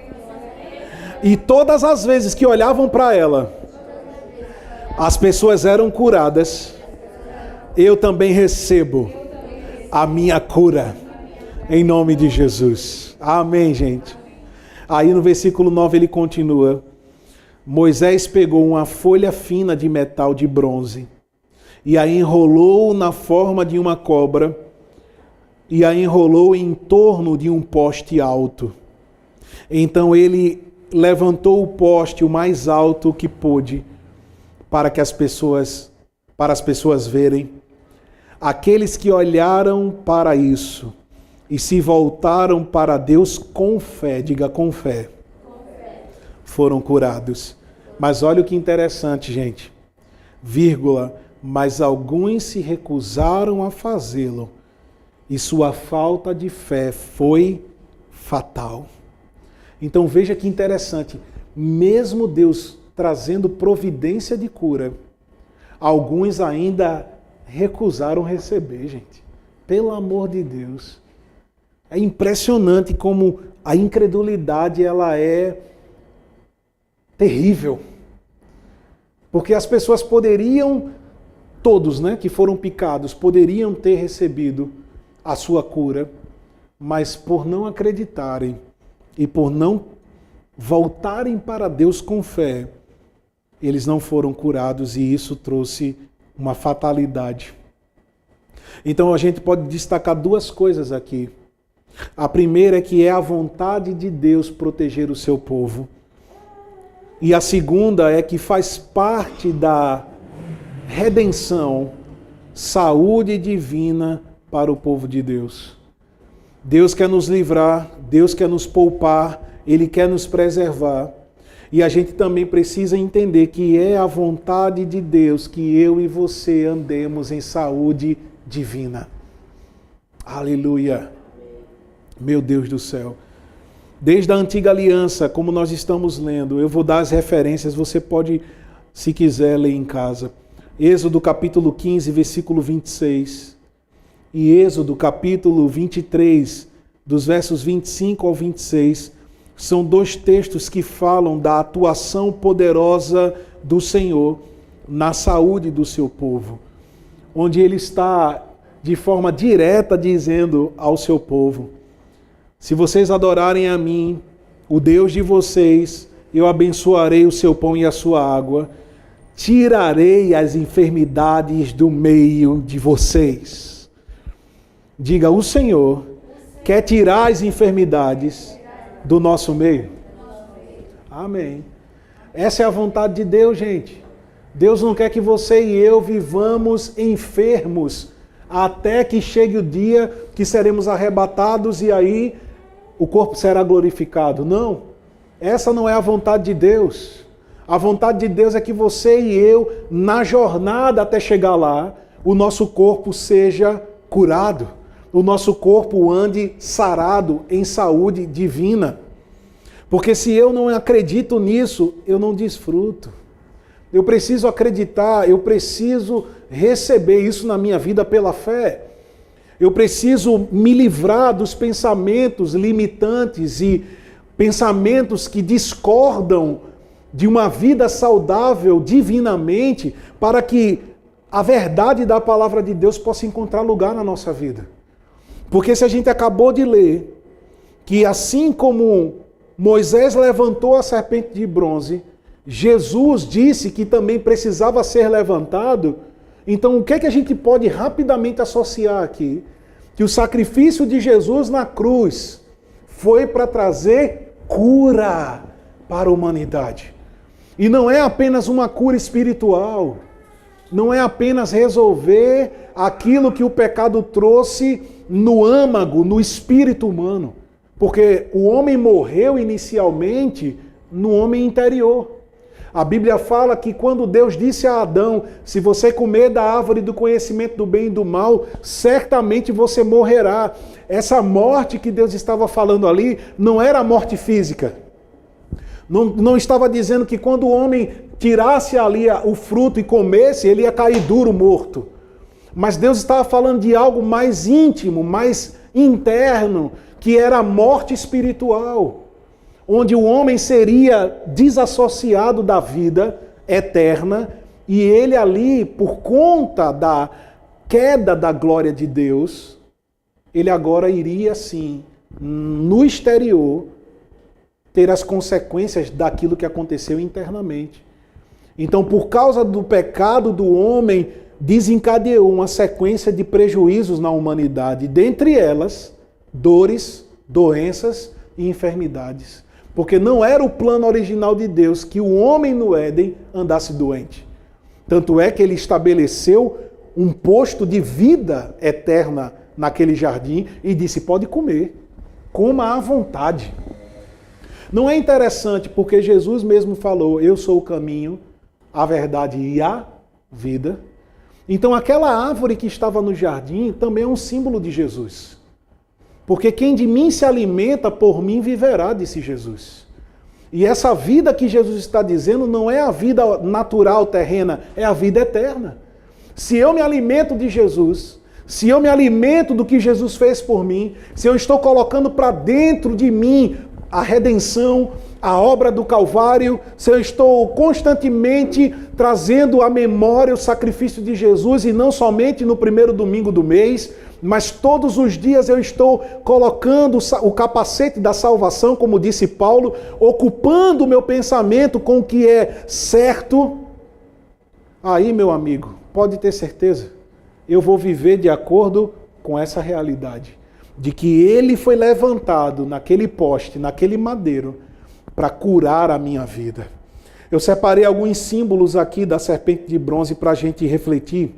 e todas as vezes que olhavam para ela, as pessoas eram curadas, eu também recebo a minha cura, em nome de Jesus. Amém, gente. Aí no versículo 9 ele continua: Moisés pegou uma folha fina de metal de bronze, e a enrolou na forma de uma cobra, e a enrolou em torno de um poste alto. Então ele levantou o poste o mais alto que pôde, para as pessoas verem. Aqueles que olharam para isso e se voltaram para Deus com fé, diga com fé, foram curados. Mas olha o que interessante, gente. Vírgula, mas alguns se recusaram a fazê-lo, e sua falta de fé foi fatal. Então veja que interessante, mesmo Deus trazendo providência de cura, alguns ainda recusaram receber, gente. Pelo amor de Deus. É impressionante como a incredulidade ela é terrível. Porque as pessoas poderiam, todos, né, que foram picados, poderiam ter recebido a sua cura, mas por não acreditarem e por não voltarem para Deus com fé, eles não foram curados, e isso trouxe uma fatalidade. Então a gente pode destacar duas coisas aqui. A primeira é que é a vontade de Deus proteger o seu povo. E a segunda é que faz parte da redenção, saúde divina para o povo de Deus. Deus quer nos livrar, Deus quer nos poupar, Ele quer nos preservar. E a gente também precisa entender que é a vontade de Deus que eu e você andemos em saúde divina. Aleluia! Meu Deus do céu. Desde a antiga aliança, como nós estamos lendo, eu vou dar as referências, você pode, se quiser, ler em casa. Êxodo capítulo 15, versículo 26. E Êxodo capítulo 23, dos versos 25 ao 26, são dois textos que falam da atuação poderosa do Senhor na saúde do seu povo, onde Ele está de forma direta dizendo ao seu povo: se vocês adorarem a mim, o Deus de vocês, eu abençoarei o seu pão e a sua água, tirarei as enfermidades do meio de vocês. Diga, o Senhor quer tirar as enfermidades do nosso meio. Amém. Essa é a vontade de Deus, gente. Deus não quer que você e eu vivamos enfermos até que chegue o dia que seremos arrebatados e aí o corpo será glorificado. Não. Essa não é a vontade de Deus. A vontade de Deus é que você e eu, na jornada até chegar lá, o nosso corpo seja curado. O nosso corpo ande sarado em saúde divina. Porque se eu não acredito nisso, eu não desfruto. Eu preciso acreditar, eu preciso receber isso na minha vida pela fé. Eu preciso me livrar dos pensamentos limitantes e pensamentos que discordam de uma vida saudável divinamente, para que a verdade da palavra de Deus possa encontrar lugar na nossa vida. Porque se a gente acabou de ler que assim como Moisés levantou a serpente de bronze, Jesus disse que também precisava ser levantado, então o que é que a gente pode rapidamente associar aqui? Que o sacrifício de Jesus na cruz foi para trazer cura para a humanidade. E não é apenas uma cura espiritual, não é apenas resolver aquilo que o pecado trouxe no âmago, no espírito humano. Porque o homem morreu inicialmente no homem interior. A Bíblia fala que quando Deus disse a Adão, se você comer da árvore do conhecimento do bem e do mal, certamente você morrerá. Essa morte que Deus estava falando ali não era a morte física. Não estava dizendo que quando o homem tirasse ali o fruto e comesse, ele ia cair duro, morto. Mas Deus estava falando de algo mais íntimo, mais interno, que era a morte espiritual, onde o homem seria desassociado da vida eterna e ele ali, por conta da queda da glória de Deus, ele agora iria sim, no exterior, ter as consequências daquilo que aconteceu internamente. Então, por causa do pecado do homem, desencadeou uma sequência de prejuízos na humanidade, dentre elas, dores, doenças e enfermidades. Porque não era o plano original de Deus que o homem no Éden andasse doente. Tanto é que ele estabeleceu um posto de vida eterna naquele jardim e disse, pode comer, coma à vontade. Não é interessante porque Jesus mesmo falou, eu sou o caminho, a verdade e a vida. Então aquela árvore que estava no jardim também é um símbolo de Jesus. Porque quem de mim se alimenta, por mim viverá, disse Jesus. E essa vida que Jesus está dizendo não é a vida natural terrena, é a vida eterna. Se eu me alimento de Jesus, se eu me alimento do que Jesus fez por mim, se eu estou colocando para dentro de mim a redenção, a obra do Calvário, se eu estou constantemente trazendo à memória o sacrifício de Jesus e não somente no primeiro domingo do mês, mas todos os dias eu estou colocando o capacete da salvação, como disse Paulo, ocupando o meu pensamento com o que é certo, aí, meu amigo, pode ter certeza, eu vou viver de acordo com essa realidade, de que ele foi levantado naquele poste, naquele madeiro, para curar a minha vida. Eu separei alguns símbolos aqui da serpente de bronze para a gente refletir.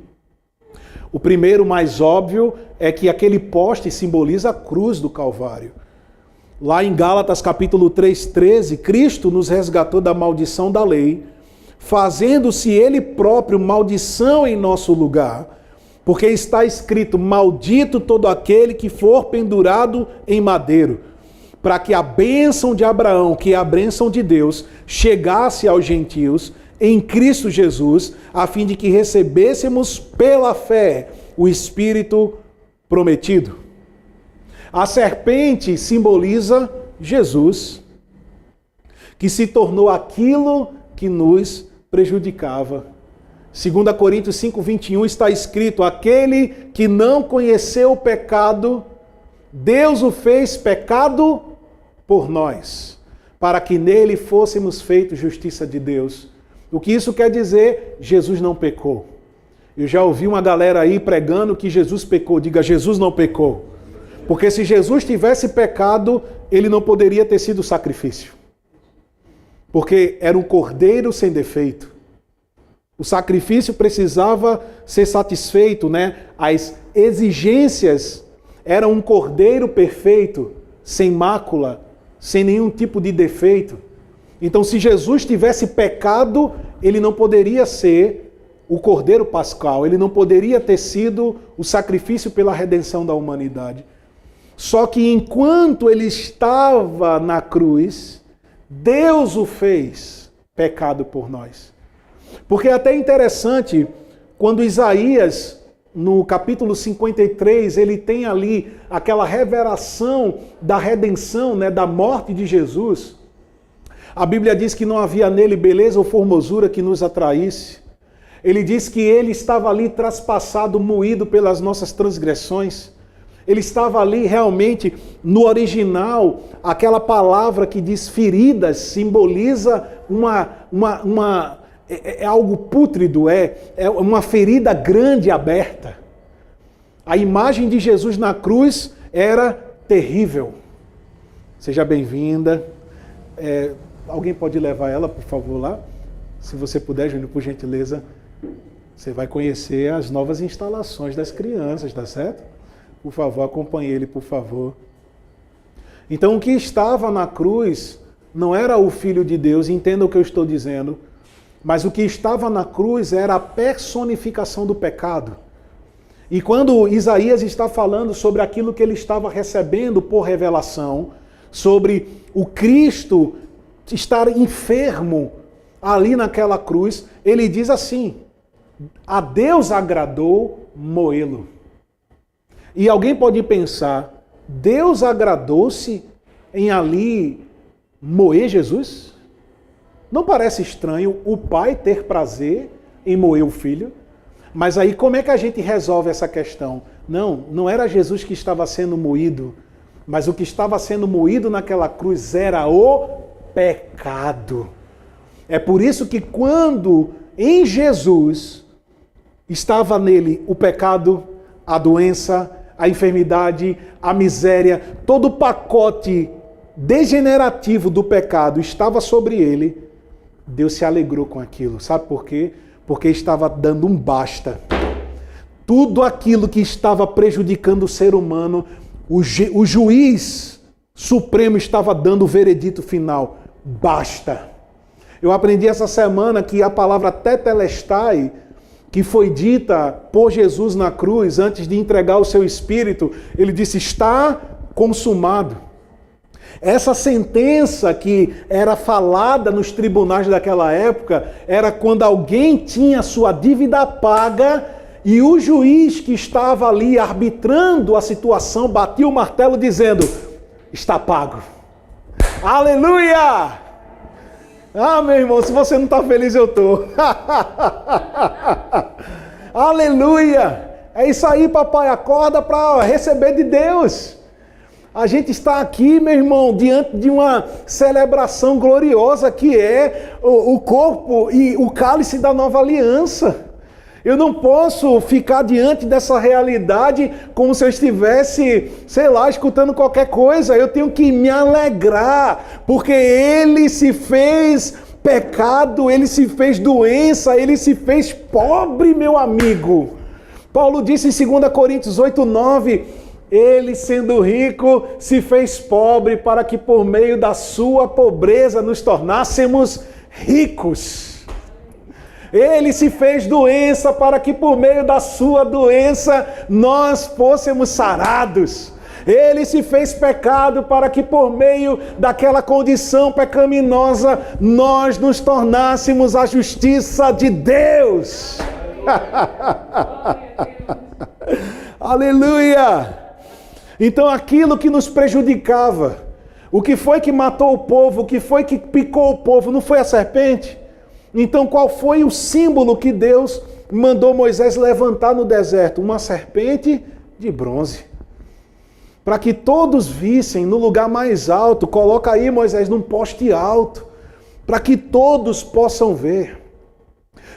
O primeiro, mais óbvio, é que aquele poste simboliza a cruz do Calvário. Lá em Gálatas capítulo 3:13, Cristo nos resgatou da maldição da lei, fazendo-se ele próprio maldição em nosso lugar, porque está escrito: maldito todo aquele que for pendurado em madeiro, para que a bênção de Abraão, que é a bênção de Deus, chegasse aos gentios em Cristo Jesus, a fim de que recebêssemos pela fé o Espírito prometido. A serpente simboliza Jesus, que se tornou aquilo que nos prejudicava. 2 Coríntios 5:21 está escrito: aquele que não conheceu o pecado, Deus o fez pecado por nós, para que nele fôssemos feitos justiça de Deus. O que isso quer dizer? Jesus não pecou. Eu já ouvi uma galera aí pregando que Jesus pecou. Diga: Jesus não pecou. Porque se Jesus tivesse pecado, ele não poderia ter sido sacrifício. Porque era um cordeiro sem defeito. O sacrifício precisava ser satisfeito, né? As exigências eram um cordeiro perfeito, sem mácula, sem nenhum tipo de defeito. Então, se Jesus tivesse pecado, ele não poderia ser o cordeiro pascal, ele não poderia ter sido o sacrifício pela redenção da humanidade. Só que enquanto ele estava na cruz, Deus o fez pecado por nós. Porque é até interessante, quando Isaías, no capítulo 53, ele tem ali aquela revelação da redenção, né, da morte de Jesus. A Bíblia diz que não havia nele beleza ou formosura que nos atraísse. Ele diz que ele estava ali traspassado, moído pelas nossas transgressões. Ele estava ali realmente, no original, aquela palavra que diz feridas, simboliza é algo pútrido, é uma ferida grande aberta. A imagem de Jesus na cruz era terrível. Seja bem-vinda. Alguém pode levar ela, por favor, lá? Se você puder, Júnior, por gentileza. Você vai conhecer as novas instalações das crianças, tá certo? Por favor, acompanhe ele, por favor. Então, o que estava na cruz não era o Filho de Deus, entenda o que eu estou dizendo, mas o que estava na cruz era a personificação do pecado. E quando Isaías está falando sobre aquilo que ele estava recebendo por revelação, sobre o Cristo estar enfermo ali naquela cruz, ele diz assim: a Deus agradou moê-lo. E alguém pode pensar, Deus agradou-se em ali moer Jesus? Não parece estranho o pai ter prazer em moer o filho? Mas aí como é que a gente resolve essa questão? Não era Jesus que estava sendo moído, mas o que estava sendo moído naquela cruz era o pecado. É por isso que quando em Jesus estava nele o pecado, a doença, a enfermidade, a miséria, todo o pacote degenerativo do pecado estava sobre ele, Deus se alegrou com aquilo. Sabe por quê? Porque estava dando um basta. Tudo aquilo que estava prejudicando o ser humano, o juiz supremo estava dando o veredito final. Basta. Eu aprendi essa semana que a palavra tetelestai, que foi dita por Jesus na cruz, antes de entregar o seu Espírito, ele disse: está consumado. Essa sentença que era falada nos tribunais daquela época, era quando alguém tinha sua dívida paga e o juiz que estava ali arbitrando a situação batia o martelo dizendo: está pago. Aleluia! Ah, meu irmão, se você não está feliz, eu estou. Aleluia! É isso aí, papai, acorda para receber de Deus. A gente está aqui, meu irmão, diante de uma celebração gloriosa que é o corpo e o cálice da nova aliança. Eu não posso ficar diante dessa realidade como se eu estivesse, sei lá, escutando qualquer coisa. Eu tenho que me alegrar, porque Ele se fez pecado, Ele se fez doença, Ele se fez pobre, meu amigo. Paulo disse em 2 Coríntios 8:9, Ele, sendo rico, se fez pobre para que por meio da sua pobreza nos tornássemos ricos. Ele se fez doença para que por meio da sua doença nós fôssemos sarados. Ele se fez pecado para que por meio daquela condição pecaminosa nós nos tornássemos a justiça de Deus. Aleluia! Então aquilo que nos prejudicava, o que foi que matou o povo, o que foi que picou o povo, não foi a serpente? Então qual foi o símbolo que Deus mandou Moisés levantar no deserto? Uma serpente de bronze. Para que todos vissem no lugar mais alto, coloca aí Moisés num poste alto, para que todos possam ver.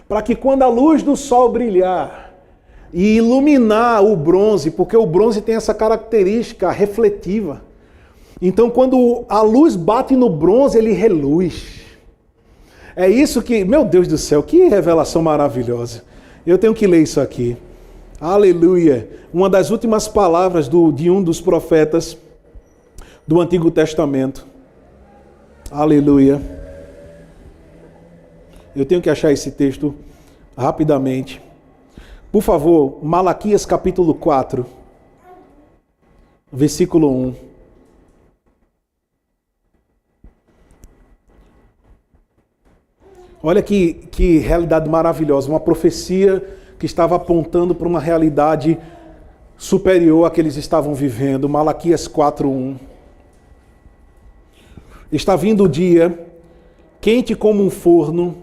Para que quando a luz do sol brilhar e iluminar o bronze, porque o bronze tem essa característica refletiva. Então quando a luz bate no bronze, ele reluz. É isso que, meu Deus do céu, que revelação maravilhosa. Eu tenho que ler isso aqui. Aleluia. Uma das últimas palavras de um dos profetas do Antigo Testamento. Aleluia. Eu tenho que achar esse texto rapidamente. Por favor, Malaquias capítulo 4, versículo 1. Olha que realidade maravilhosa, uma profecia que estava apontando para uma realidade superior à que eles estavam vivendo. Malaquias 4:1. Está vindo o dia, quente como um forno,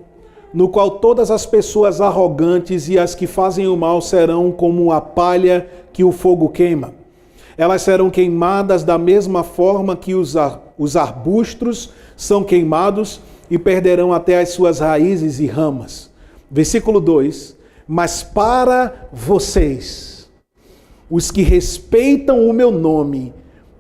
no qual todas as pessoas arrogantes e as que fazem o mal serão como a palha que o fogo queima. Elas serão queimadas da mesma forma que os arbustos são queimados e perderão até as suas raízes e ramas. Versículo 2. Mas para vocês, os que respeitam o meu nome,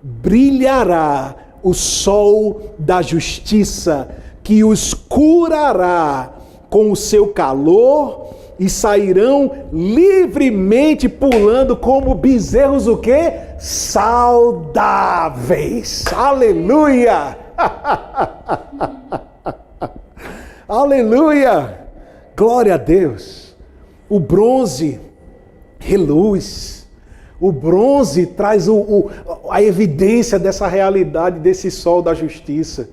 brilhará o sol da justiça, que os curará com o seu calor e sairão livremente pulando como bezerros o quê? Saudáveis. Aleluia! Aleluia! Glória a Deus! O bronze reluz. O bronze traz a evidência dessa realidade, desse sol da justiça,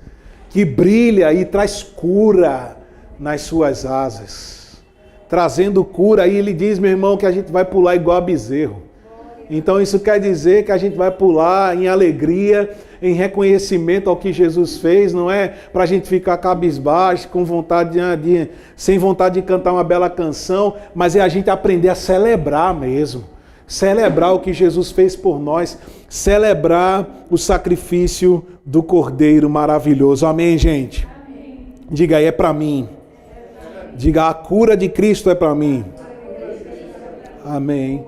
que brilha e traz cura nas suas asas. Trazendo cura, aí ele diz, meu irmão, que a gente vai pular igual a bezerro. Então isso quer dizer que a gente vai pular em alegria, em reconhecimento ao que Jesus fez, não é para a gente ficar cabisbaixo, com vontade sem vontade de cantar uma bela canção, mas é a gente aprender a celebrar mesmo. Celebrar o que Jesus fez por nós, celebrar o sacrifício do Cordeiro maravilhoso. Amém, gente? Amém. Diga aí, é para mim. Diga, a cura de Cristo é para mim. Amém.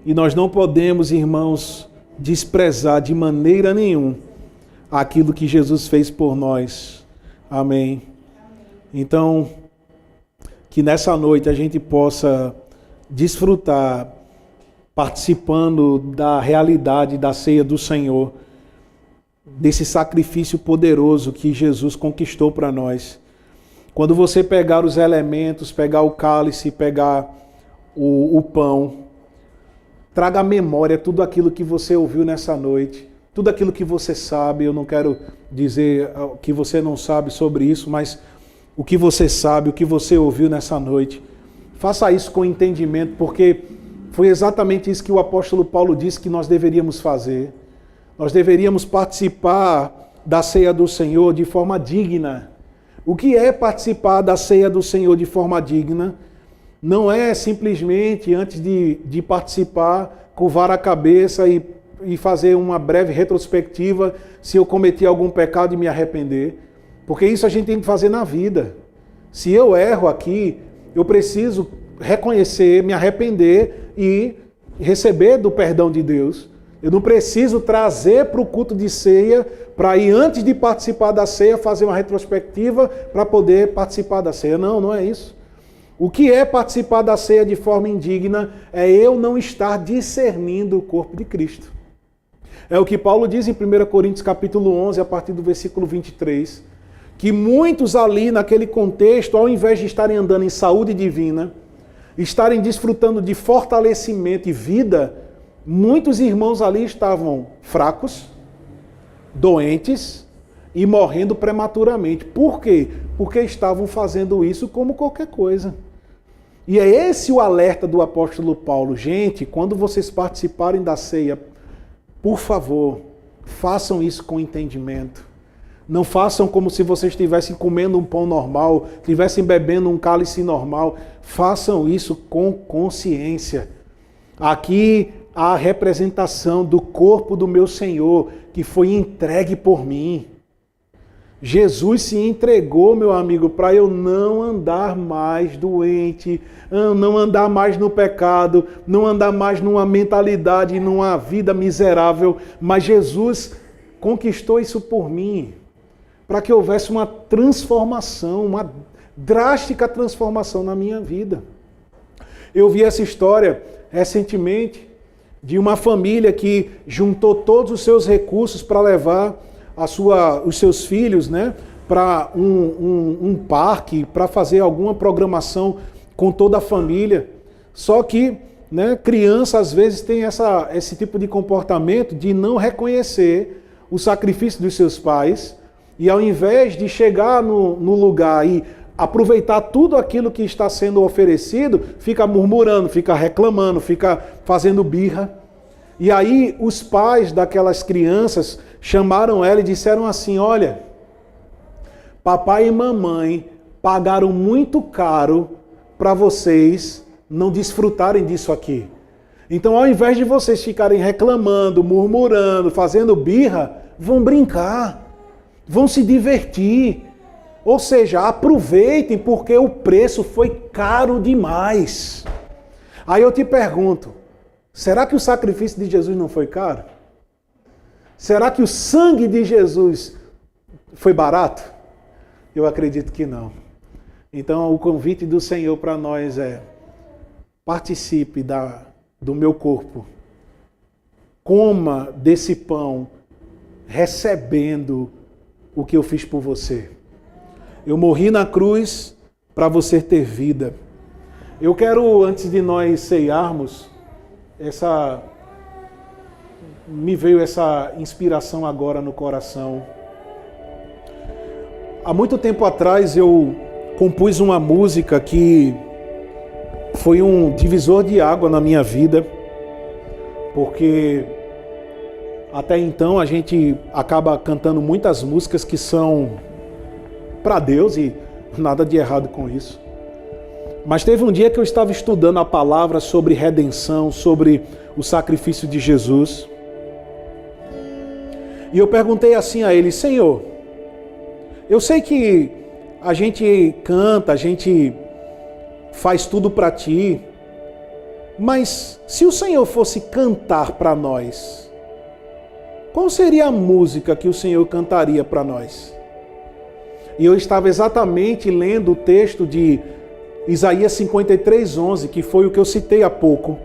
E nós não podemos, irmãos, desprezar de maneira nenhuma aquilo que Jesus fez por nós. Amém. Então, que nessa noite a gente possa desfrutar, participando da realidade da ceia do Senhor, desse sacrifício poderoso que Jesus conquistou para nós. Quando você pegar os elementos, pegar o cálice, pegar o pão, traga à memória tudo aquilo que você ouviu nessa noite, tudo aquilo que você sabe. Eu não quero dizer que você não sabe sobre isso, mas o que você sabe, o que você ouviu nessa noite. Faça isso com entendimento, porque foi exatamente isso que o apóstolo Paulo disse que nós deveríamos fazer. Nós deveríamos participar da ceia do Senhor de forma digna. O que é participar da ceia do Senhor de forma digna? Não é simplesmente, antes de participar, curvar a cabeça e fazer uma breve retrospectiva se eu cometi algum pecado e me arrepender. Porque isso a gente tem que fazer na vida. Se eu erro aqui, eu preciso reconhecer, me arrepender e receber do perdão de Deus. Eu não preciso trazer para o culto de ceia, para ir antes de participar da ceia, fazer uma retrospectiva para poder participar da ceia. Não, não é isso. O que é participar da ceia de forma indigna é eu não estar discernindo o corpo de Cristo. É o que Paulo diz em 1 Coríntios capítulo 11, a partir do versículo 23, que muitos ali naquele contexto, ao invés de estarem andando em saúde divina, estarem desfrutando de fortalecimento e vida, muitos irmãos ali estavam fracos, doentes e morrendo prematuramente. Por quê? Porque estavam fazendo isso como qualquer coisa. E é esse o alerta do apóstolo Paulo. Gente, quando vocês participarem da ceia, por favor, façam isso com entendimento. Não façam como se vocês estivessem comendo um pão normal, estivessem bebendo um cálice normal. Façam isso com consciência. Aqui há a representação do corpo do meu Senhor, que foi entregue por mim. Jesus se entregou, meu amigo, para eu não andar mais doente, não andar mais no pecado, não andar mais numa mentalidade, numa vida miserável. Mas Jesus conquistou isso por mim, para que houvesse uma transformação, uma drástica transformação na minha vida. Eu vi essa história recentemente de uma família que juntou todos os seus recursos para levar os seus filhos, né, para um parque, para fazer alguma programação com toda a família. Só que, né, criança às vezes tem esse tipo de comportamento de não reconhecer o sacrifício dos seus pais e ao invés de chegar no lugar e aproveitar tudo aquilo que está sendo oferecido, fica murmurando, fica reclamando, fica fazendo birra. E aí os pais daquelas crianças chamaram ela e disseram assim: olha, papai e mamãe pagaram muito caro para vocês não desfrutarem disso aqui. Então, ao invés de vocês ficarem reclamando, murmurando, fazendo birra, vão brincar, vão se divertir. Ou seja, aproveitem porque o preço foi caro demais. Aí eu te pergunto, será que o sacrifício de Jesus não foi caro? Será que o sangue de Jesus foi barato? Eu acredito que não. Então o convite do Senhor para nós é: participe do meu corpo. Coma desse pão, recebendo o que eu fiz por você. Eu morri na cruz para você ter vida. Eu quero, antes de nós ceiarmos, me veio essa inspiração agora no coração. Há muito tempo atrás eu compus uma música que foi um divisor de água na minha vida, porque até então a gente acaba cantando muitas músicas que são para Deus e nada de errado com isso. Mas teve um dia que eu estava estudando a palavra sobre redenção, sobre o sacrifício de Jesus. E eu perguntei assim a ele: Senhor, eu sei que a gente canta, a gente faz tudo para ti, mas se o Senhor fosse cantar para nós, qual seria a música que o Senhor cantaria para nós? E eu estava exatamente lendo o texto de Isaías 53:11, que foi o que eu citei há pouco,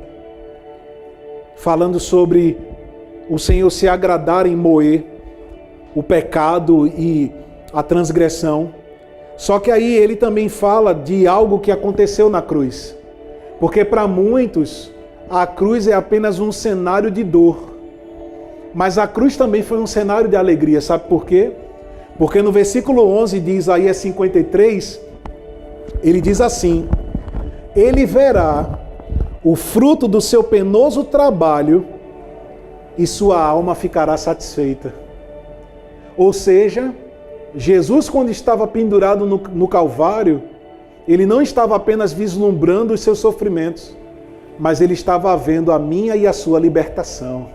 falando sobre o Senhor se agradar em moer o pecado e a transgressão. Só que aí ele também fala de algo que aconteceu na cruz. Porque para muitos, a cruz é apenas um cenário de dor. Mas a cruz também foi um cenário de alegria. Sabe por quê? Porque no versículo 11 de Isaías 53, ele diz assim: ele verá o fruto do seu penoso trabalho e sua alma ficará satisfeita. Ou seja, Jesus, quando estava pendurado no Calvário, ele não estava apenas vislumbrando os seus sofrimentos, mas ele estava vendo a minha e a sua libertação.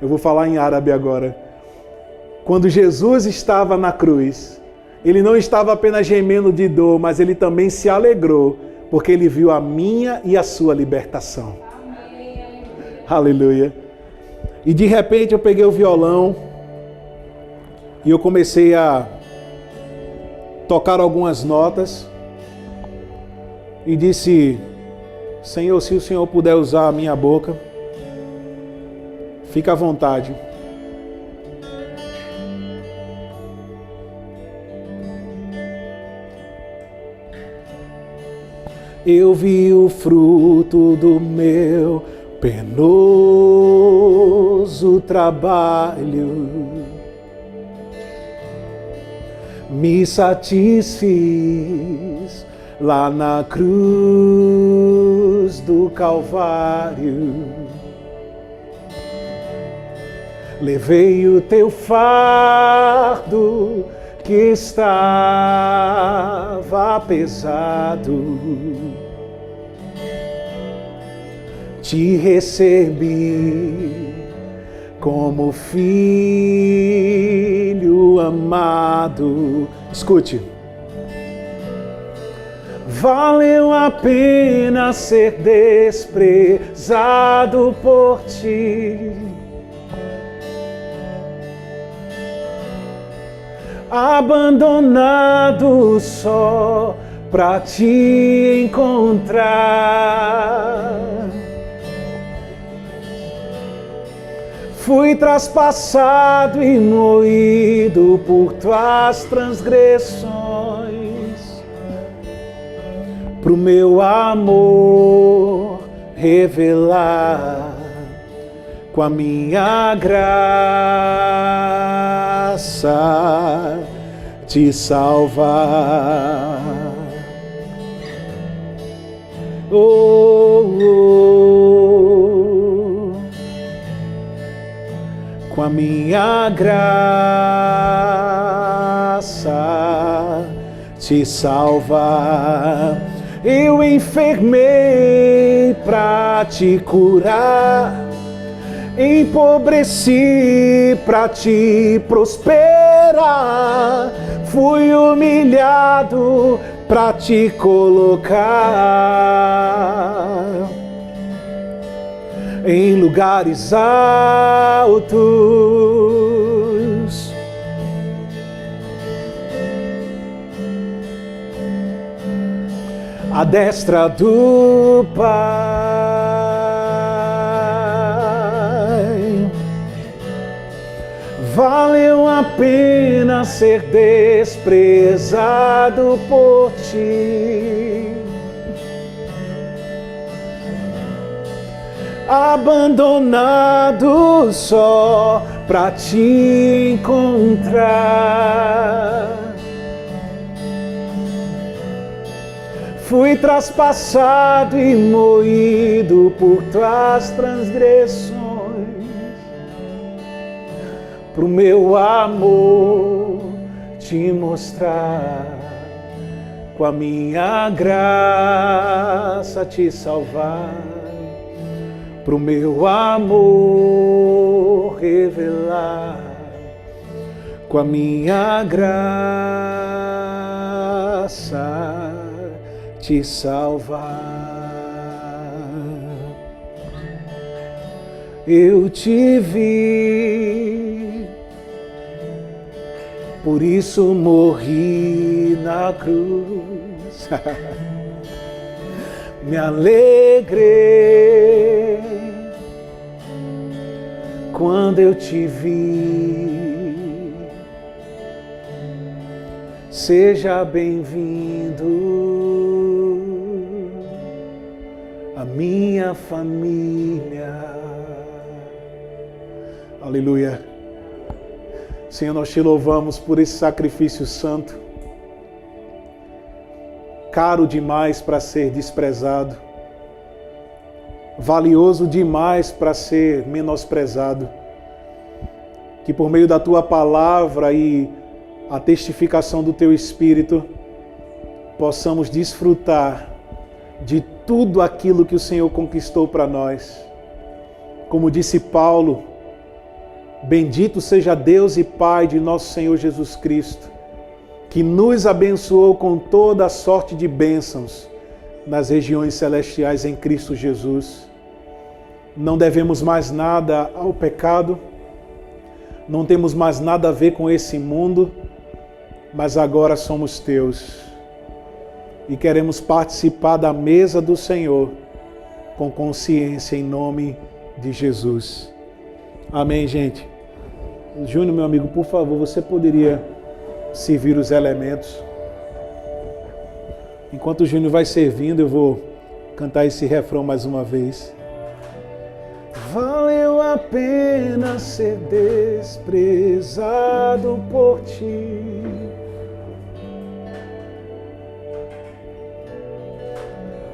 Eu vou falar em árabe agora. Quando Jesus estava na cruz, Ele não estava apenas gemendo de dor, mas ele também se alegrou, porque ele viu a minha e a sua libertação. Aleluia. E de repente eu peguei o violão e eu comecei a tocar algumas notas e disse: Senhor, se o Senhor puder usar a minha boca, fica à vontade. Eu vi o fruto do meu penoso trabalho, me satisfiz lá na cruz do Calvário. Levei o teu fardo que estava pesado, te recebi como filho amado. Escute. Valeu a pena ser desprezado por ti, abandonado só pra te encontrar. Fui traspassado e moído por tuas transgressões, pro meu amor revelar com a minha graça te salvar. Oh, oh, com a minha graça te salvar. Eu enfermei pra te curar, empobreci pra te prosperar, fui humilhado pra te colocar em lugares altos. À destra do Pai. Valeu a pena ser desprezado por ti, abandonado só pra te encontrar. Fui traspassado e moído por tuas transgressões, pro meu amor te mostrar, com a minha graça te salvar, pro meu amor revelar, com a minha graça te salvar. Eu te vi, por isso morri na cruz. Me alegrei quando eu te vi. Seja bem-vindo à minha família. Aleluia. Senhor, nós te louvamos por esse sacrifício santo, caro demais para ser desprezado, valioso demais para ser menosprezado. Que por meio da tua palavra e a testificação do teu Espírito, possamos desfrutar de tudo aquilo que o Senhor conquistou para nós. Como disse Paulo, bendito seja Deus e Pai de nosso Senhor Jesus Cristo, que que nos abençoou com toda a sorte de bênçãos nas regiões celestiais em Cristo Jesus. Não devemos mais nada ao pecado, não temos mais nada a ver com esse mundo, mas agora somos teus e queremos participar da mesa do Senhor com consciência em nome de Jesus. Amém, gente? Júnior, meu amigo, por favor, você poderia servir os elementos? Enquanto o Júnior vai servindo, eu vou cantar esse refrão mais uma vez. Valeu a pena ser desprezado por ti.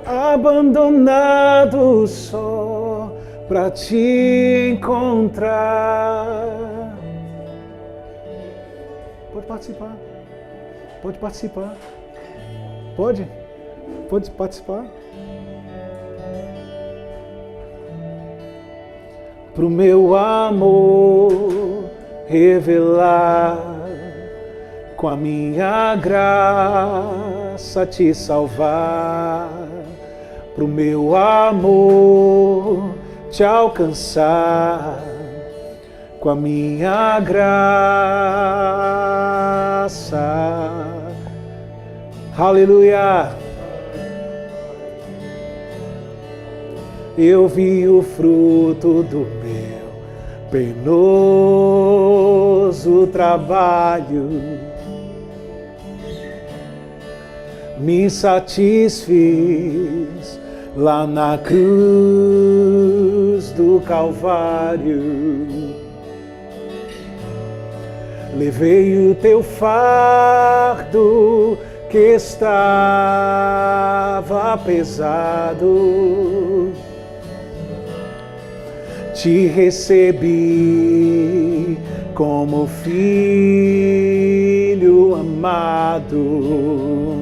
Abandonado só pra te encontrar. Pode participar. Pode participar. Pode participar. Pro meu amor revelar, com a minha graça te salvar, pro meu amor te alcançar, com a minha graça. Aleluia! Eu vi o fruto do meu penoso trabalho, me satisfiz lá na cruz do Calvário. Levei o teu fardo que estava pesado, te recebi como filho amado.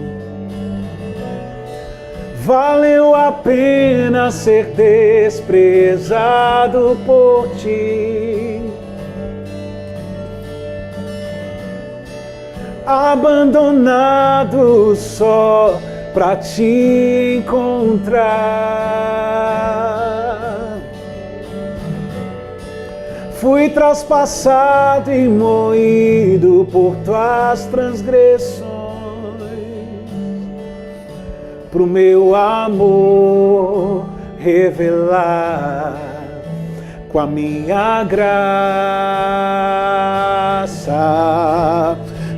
Valeu a pena ser desprezado por ti, abandonado só pra te encontrar. Fui traspassado e moído por tuas transgressões, pro meu amor revelar, com a minha graça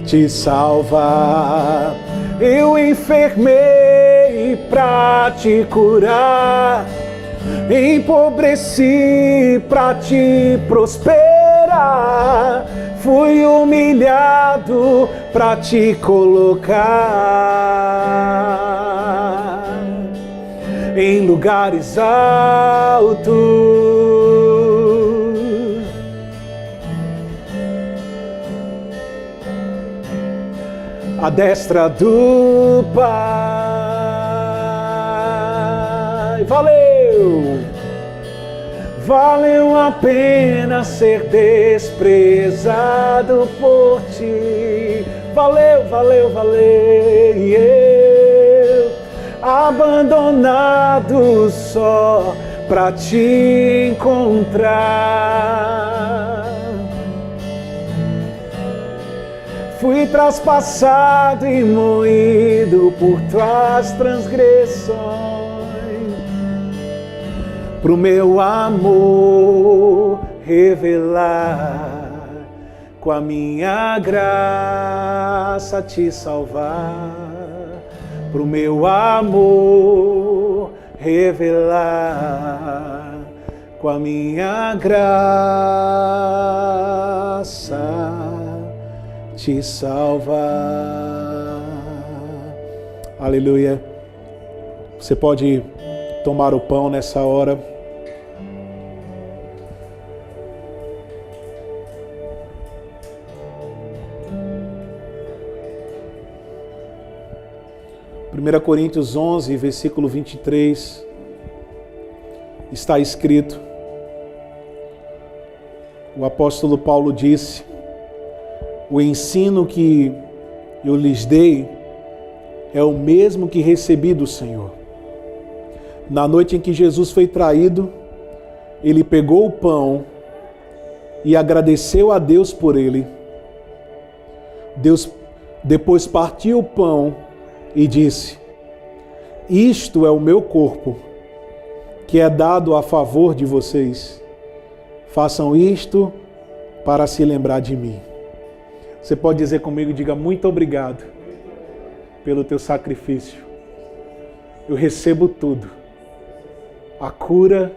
te salvar. Eu enfermei pra te curar, empobreci pra te prosperar, fui humilhado pra te colocar em lugares altos. À destra do Pai. Valeu! Valeu a pena ser desprezado por ti. Valeu, valeu, valeu. E eu, abandonado só pra te encontrar, fui traspassado e moído por tuas transgressões, pro meu amor revelar, com a minha graça te salvar, pro meu amor revelar, com a minha graça te salvar. Aleluia. Você pode tomar o pão nessa hora. Primeira Coríntios 11, versículo 23, está escrito, o apóstolo Paulo disse: o ensino que eu lhes dei é o mesmo que recebi do Senhor. Na noite em que Jesus foi traído, ele pegou o pão e agradeceu a Deus por ele. Deus depois partiu o pão e disse: isto é o meu corpo, que é dado a favor de vocês. Façam isto para se lembrar de mim. Você pode dizer comigo, diga: muito obrigado pelo teu sacrifício. Eu recebo tudo. A cura,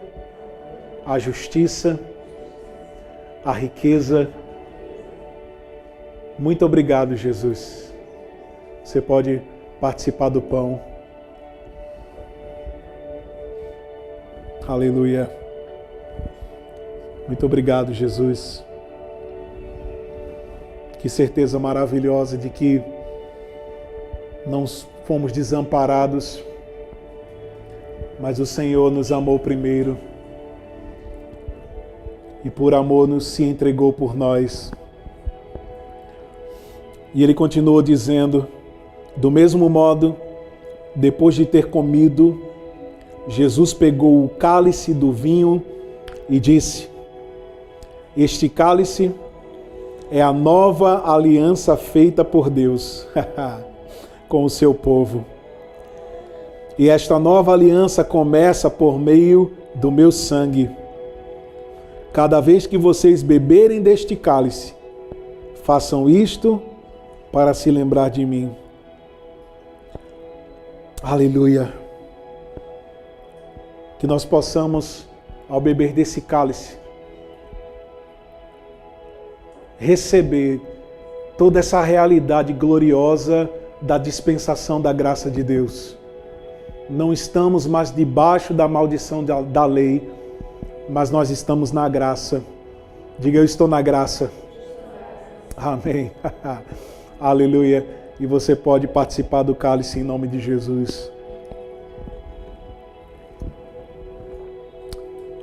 a justiça, a riqueza. Muito obrigado, Jesus. Você pode participar do pão. Aleluia. Muito obrigado, Jesus. Que certeza maravilhosa de que não fomos desamparados, mas o Senhor nos amou primeiro e por amor nos se entregou por nós. E ele continuou dizendo: do mesmo modo, depois de ter comido, Jesus pegou o cálice do vinho e disse: este cálice é a nova aliança feita por Deus com o seu povo. E esta nova aliança começa por meio do meu sangue. Cada vez que vocês beberem deste cálice, façam isto para se lembrar de mim. Aleluia. Que nós possamos, ao beber desse cálice, receber toda essa realidade gloriosa da dispensação da graça de Deus. Não estamos mais debaixo da maldição da lei, mas nós estamos na graça. Diga: eu estou na graça. Amém. Aleluia. E você pode participar do cálice em nome de Jesus.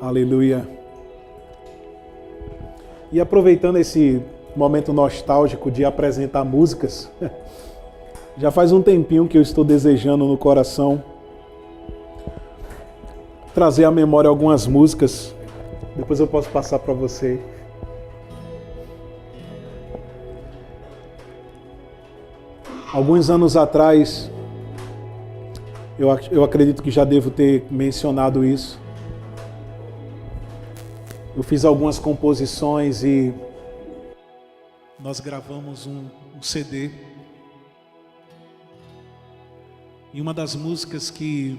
Aleluia. E aproveitando esse momento nostálgico de apresentar músicas, já faz um tempinho que eu estou desejando no coração trazer à memória algumas músicas. Depois eu posso passar para você. Alguns anos atrás, eu acredito que já devo ter mencionado isso. Eu fiz algumas composições e nós gravamos um CD. E uma das músicas que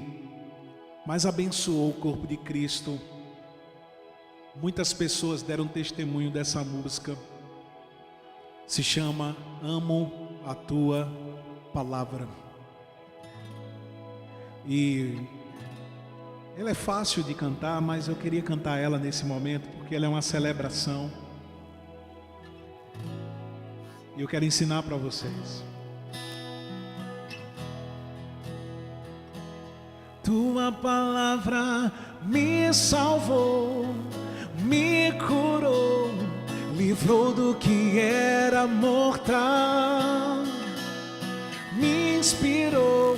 mais abençoou o corpo de Cristo, muitas pessoas deram testemunho dessa música, se chama Amo a Tua Palavra. E ela é fácil de cantar, mas eu queria cantar ela nesse momento porque ela é uma celebração. E eu quero ensinar para vocês. Tua palavra me salvou, me curou, livrou do que era mortal, me inspirou,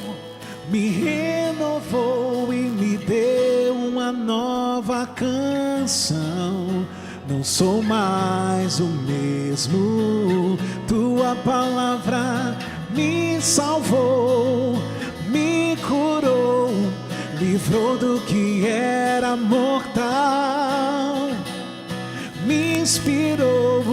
me renovou e me deu uma nova canção. Não sou mais o mesmo. Tua palavra me salvou, me curou, livrou do que era mortal, me inspirou,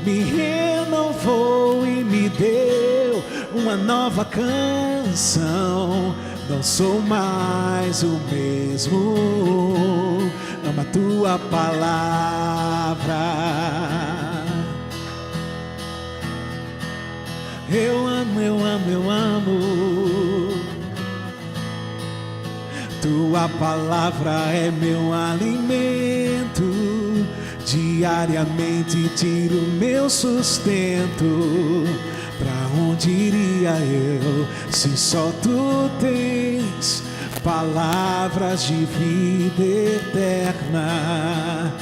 me renovou e me deu uma nova canção. Não sou mais o mesmo. Ama a tua palavra. Eu amo, eu amo, eu amo. Tua palavra é meu alimento. Diariamente tiro meu sustento. Pra onde iria eu se só tu tens palavras de vida eterna?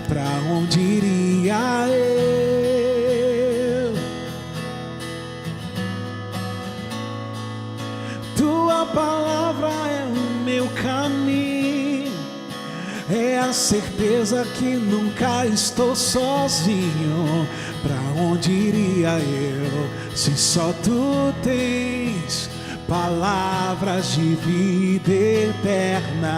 Pra onde iria eu palavra é o meu caminho, é a certeza que nunca estou sozinho. Pra onde iria eu se só tu tens palavras de vida eterna?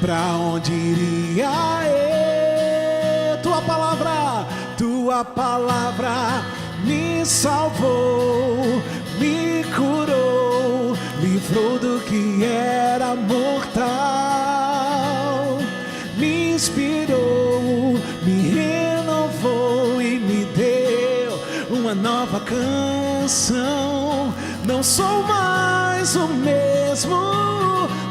Pra onde iria eu? Tua palavra me salvou, me curou, livrou do que era mortal, me inspirou, me renovou e me deu uma nova canção. Não sou mais o mesmo,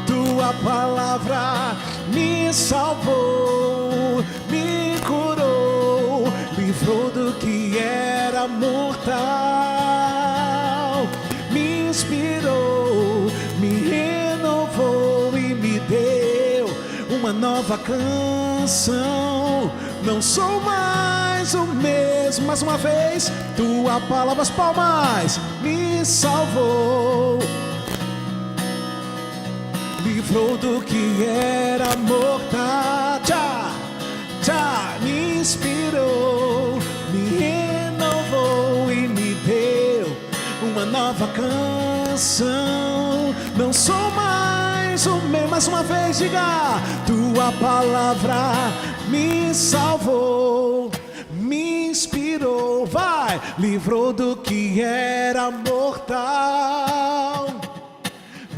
tua palavra me salvou, me curou, livrou do que era mortal, me inspirou, me renovou e me deu uma nova canção. Não sou mais o mesmo. Mais uma vez, tua palavra, as palmas, me salvou, livrou do que era mortal, me inspirou, me renovou e me deu uma nova canção. Não sou mais o mesmo. Mais uma vez, diga: tua palavra me salvou, me inspirou, vai, livrou do que era mortal,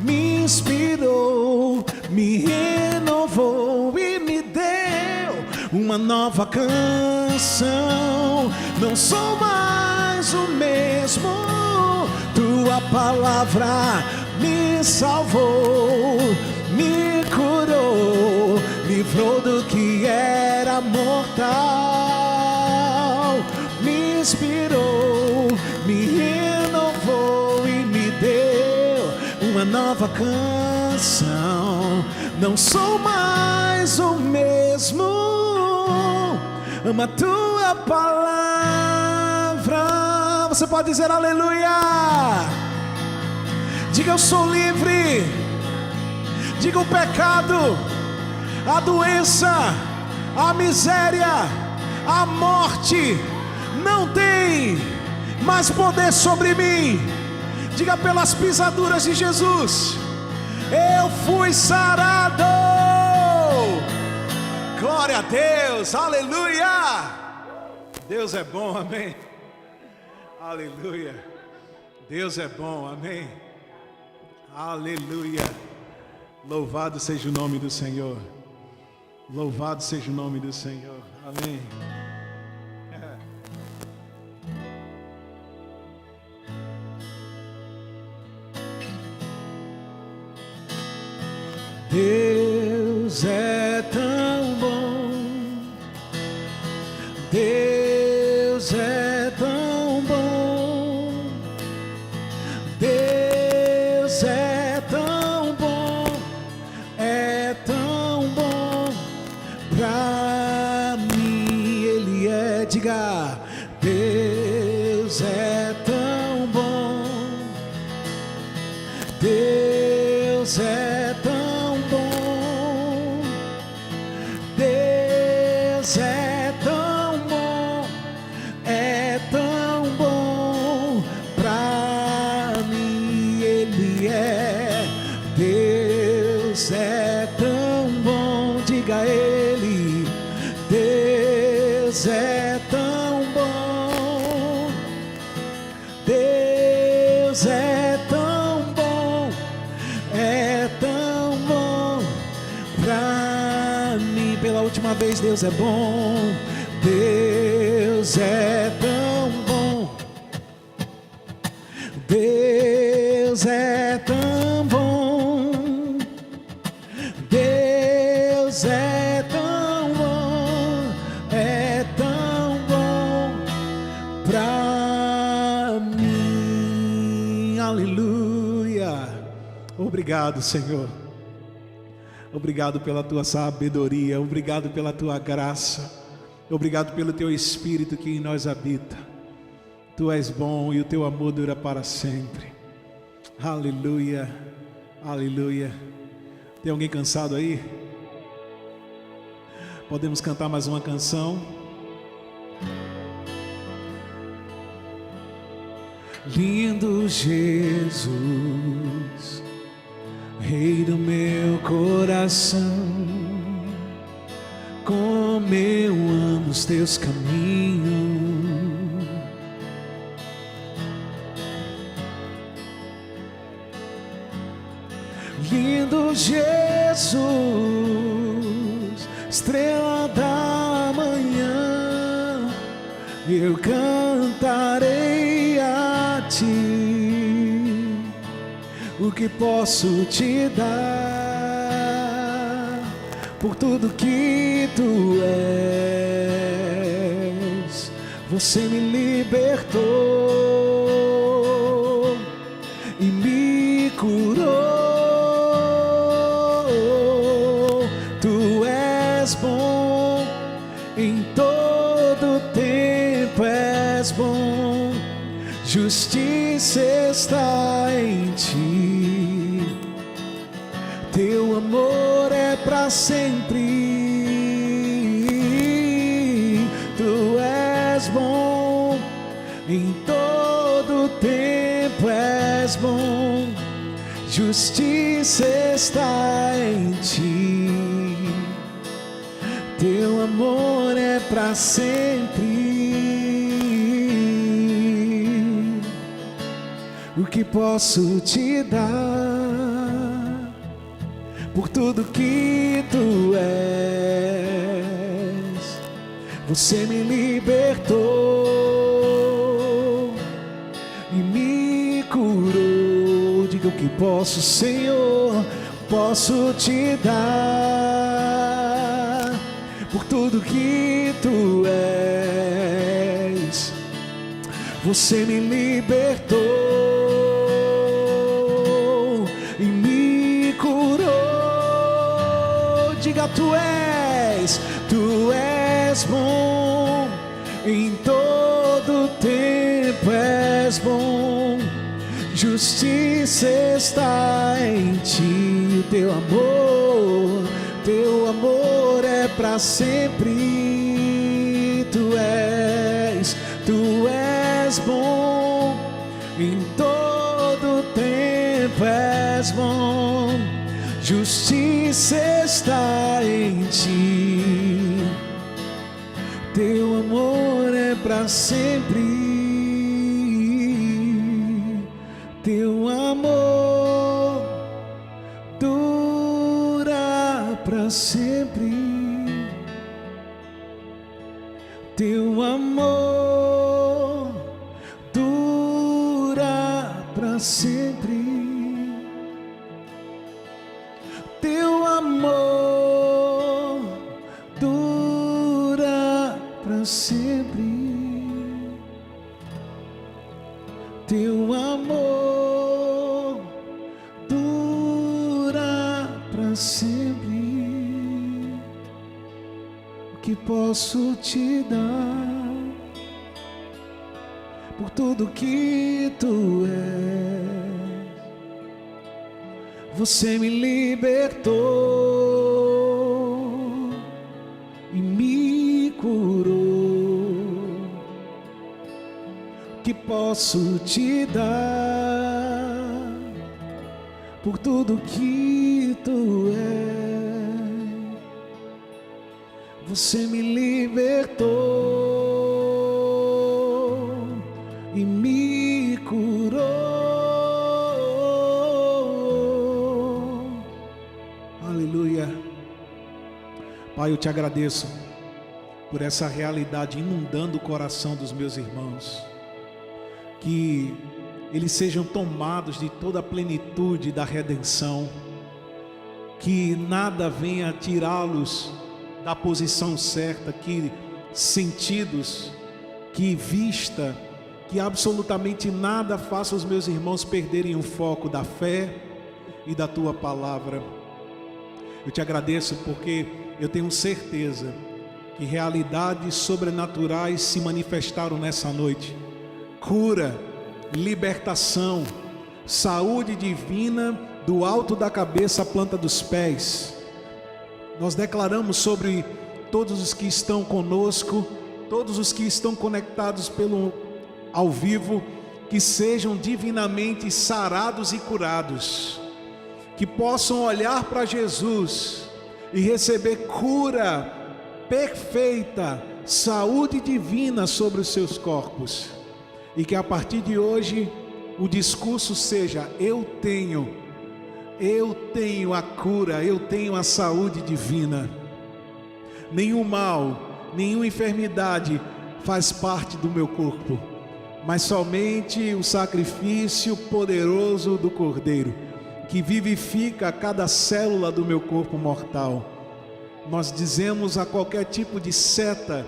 me inspirou, me renovou e me deu uma nova canção. Não sou mais o mesmo, tua palavra me salvou, me curou, livrou do que era mortal, me inspirou, me renovou e me deu uma nova canção. Não sou mais o mesmo, ama tua palavra. Você pode dizer aleluia. Diga: eu sou livre. Diga: o pecado, a doença, a miséria, a morte não tem mais poder sobre mim. Diga: pelas pisaduras de Jesus eu fui sarado. Glória a Deus, aleluia. Deus é bom, amém. Aleluia. Deus é bom, amém. Aleluia. Louvado seja o nome do Senhor. Louvado seja o nome do Senhor. Amém. Deus é tão bom. Deus é tão bom. Deus é tão bom. É tão bom pra mim. Ele é, diga: Deus é tão bom. Deus é tão bom. Deus é tão bom. É tão bom pra mim. Ele é. Deus é tão bom. Diga a Ele: Deus é tão bom. Deus é tão bom. É tão bom pra mim. Pela última vez, Deus é bom. Deus é tão bom. Deus é tão bom. Deus é tão bom. É tão bom pra mim. Aleluia. Obrigado, Senhor. Obrigado pela tua sabedoria. Obrigado pela tua graça. Obrigado pelo teu Espírito que em nós habita. Tu és bom e o teu amor dura para sempre. Aleluia, aleluia. Tem alguém cansado aí? Podemos cantar mais uma canção? Lindo Jesus, Rei do meu coração, como eu amo os teus caminhos. Lindo Jesus, estrela da manhã, eu cantarei a ti o que posso te dar por tudo que tu és. Você me libertou e me curou. Tu és bom em todo tempo, és bom. Justiça está em ti, teu amor é para sempre. Tu és bom em todo tempo, és bom. Justiça está em ti, teu amor é para sempre. O que posso te dar por tudo que tu és? Você me libertou e me curou. Diga o que posso, Senhor, posso te dar por tudo que tu és. Você me libertou e me curou. Diga, tu és bom em todo tempo, és bom. Justiça está em ti, teu amor é para sempre. Tu és bom em todo tempo, és bom. Justiça está em ti, teu amor é para sempre. Teu amor dura para sempre. Teu amor dura para sempre. Teu amor dura para sempre. Teu amor dura para sempre. O que posso te dar por tudo que tu és? Você me libertou e me curou. Que posso te dar por tudo que tu és? Você me libertou e me curou. Aleluia. Pai, eu te agradeço por essa realidade inundando o coração dos meus irmãos. Que eles sejam tomados de toda a plenitude da redenção, que nada venha tirá-los da posição certa, que sentidos, que vista, que absolutamente nada faça os meus irmãos perderem o foco da fé e da tua palavra. Eu te agradeço porque eu tenho certeza que realidades sobrenaturais se manifestaram nessa noite. Cura, libertação, saúde divina do alto da cabeça à planta dos pés. Nós declaramos sobre todos os que estão conosco, todos os que estão conectados ao vivo, que sejam divinamente sarados e curados, que possam olhar para Jesus e receber cura perfeita, saúde divina sobre os seus corpos, e que a partir de hoje o discurso seja: eu tenho a cura, eu tenho a saúde divina. Nenhum mal, nenhuma enfermidade faz parte do meu corpo, mas somente o sacrifício poderoso do Cordeiro, que vivifica cada célula do meu corpo mortal. Nós dizemos a qualquer tipo de seta,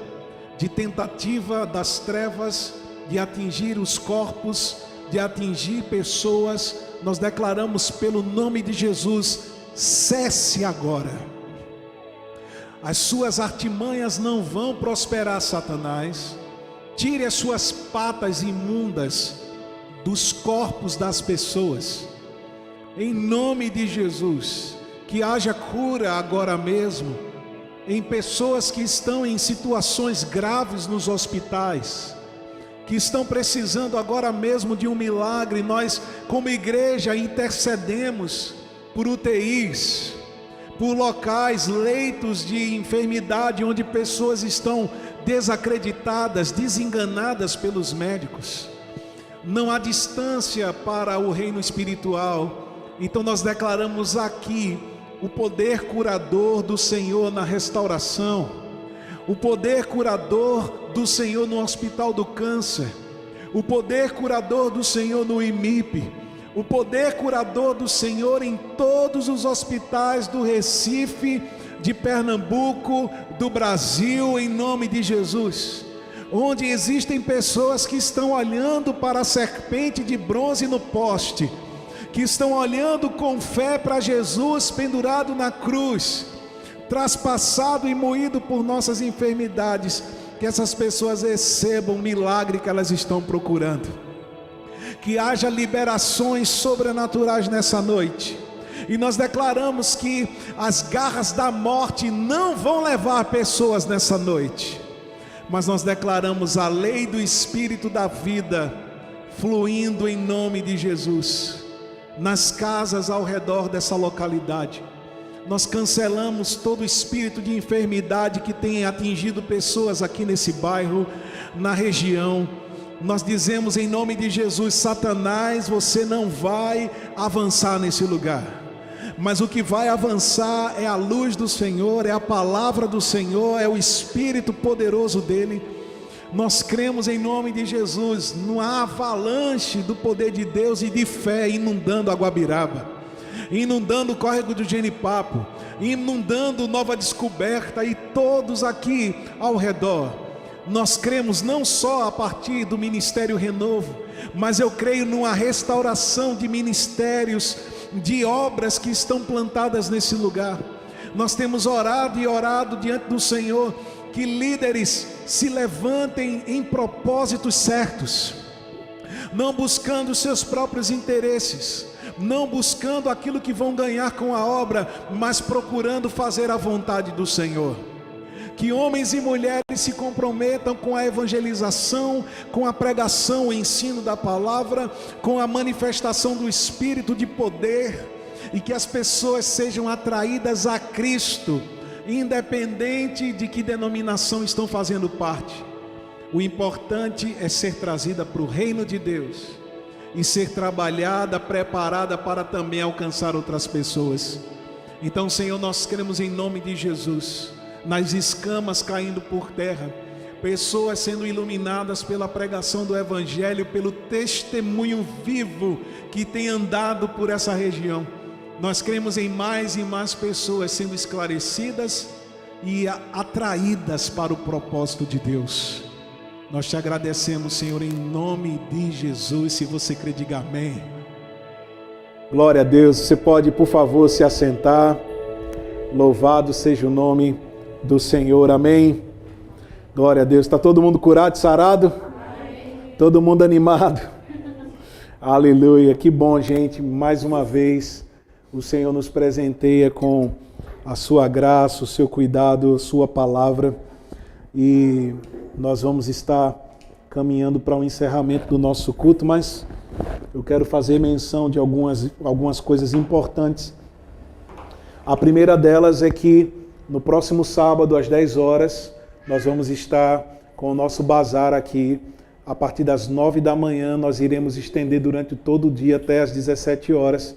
de tentativa das trevas de atingir os corpos, de atingir pessoas, nós declaramos pelo nome de Jesus: cesse agora. As suas artimanhas não vão prosperar, Satanás. Tire as suas patas imundas dos corpos das pessoas. Em nome de Jesus, que haja cura agora mesmo em pessoas que estão em situações graves nos hospitais, que estão precisando agora mesmo de um milagre. Nós, como igreja, intercedemos por UTIs, por locais, leitos de enfermidade, onde pessoas estão desacreditadas, desenganadas pelos médicos. Não há distância para o reino espiritual. Então nós declaramos aqui o poder curador do Senhor na restauração, o poder curador do Senhor no Hospital do Câncer, o poder curador do Senhor no IMIP, o poder curador do Senhor em todos os hospitais do Recife, de Pernambuco, do Brasil, em nome de Jesus. Onde existem pessoas que estão olhando para a serpente de bronze no poste, que estão olhando com fé para Jesus pendurado na cruz, traspassado e moído por nossas enfermidades, que essas pessoas recebam o milagre que elas estão procurando. Que haja liberações sobrenaturais nessa noite. E nós declaramos que as garras da morte não vão levar pessoas nessa noite, mas nós declaramos a lei do Espírito da vida fluindo em nome de Jesus nas casas ao redor dessa localidade. Nós cancelamos todo espírito de enfermidade que tenha atingido pessoas aqui nesse bairro, na região. Nós dizemos em nome de Jesus: Satanás, você não vai avançar nesse lugar, mas o que vai avançar é a luz do Senhor, é a palavra do Senhor, é o Espírito poderoso dele. Nós cremos em nome de Jesus numa avalanche do poder de Deus e de fé inundando a Guabiraba, inundando o córrego do Genipapo, inundando Nova Descoberta e todos aqui ao redor. Nós cremos não só a partir do Ministério Renovo, mas eu creio numa restauração de ministérios, de obras que estão plantadas nesse lugar. Nós temos orado e orado diante do Senhor que líderes se levantem em propósitos certos, não buscando seus próprios interesses, não buscando aquilo que vão ganhar com a obra, mas procurando fazer a vontade do Senhor. Que homens e mulheres se comprometam com a evangelização, com a pregação, o ensino da palavra, com a manifestação do Espírito de poder, e que as pessoas sejam atraídas a Cristo, independente de que denominação estão fazendo parte. O importante é ser trazida para o reino de Deus e ser trabalhada, preparada para também alcançar outras pessoas. Então, Senhor, nós queremos em nome de Jesus, nas escamas caindo por terra, pessoas sendo iluminadas pela pregação do Evangelho, pelo testemunho vivo que tem andado por essa região. Nós cremos em mais e mais pessoas sendo esclarecidas e atraídas para o propósito de Deus. Nós te agradecemos, Senhor, em nome de Jesus. Se você crê, diga amém. Glória a Deus. Você pode, por favor, se assentar. Louvado seja o nome do Senhor. Amém. Glória a Deus. Está todo mundo curado e sarado? Amém. Todo mundo animado? Aleluia, que bom, gente. Mais uma vez, o Senhor nos presenteia com a sua graça, o seu cuidado, a sua palavra. E nós vamos estar caminhando para um encerramento do nosso culto, mas eu quero fazer menção de algumas coisas importantes. A primeira delas é que no próximo sábado, às 10 horas, nós vamos estar com o nosso bazar aqui. A partir das 9 da manhã, nós iremos estender durante todo o dia até as 17 horas.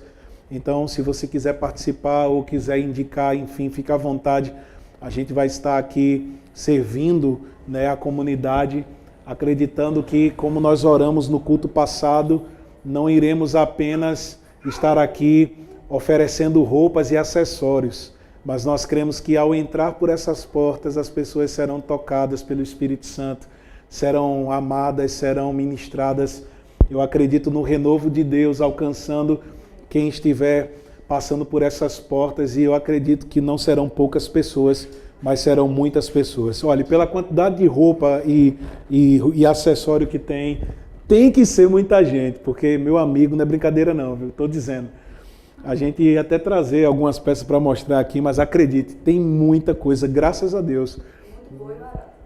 Então, se você quiser participar ou quiser indicar, enfim, fica à vontade. A gente vai estar aqui servindo, né, a comunidade, acreditando que, como nós oramos no culto passado, não iremos apenas estar aqui oferecendo roupas e acessórios, mas nós cremos que ao entrar por essas portas, as pessoas serão tocadas pelo Espírito Santo, serão amadas, serão ministradas. Eu acredito no renovo de Deus alcançando quem estiver passando por essas portas, e eu acredito que não serão poucas pessoas, mas serão muitas pessoas. Olha, pela quantidade de roupa e acessório que tem que ser muita gente, porque, meu amigo, não é brincadeira não, viu? Estou dizendo. A gente ia até trazer algumas peças para mostrar aqui, mas acredite, tem muita coisa, graças a Deus.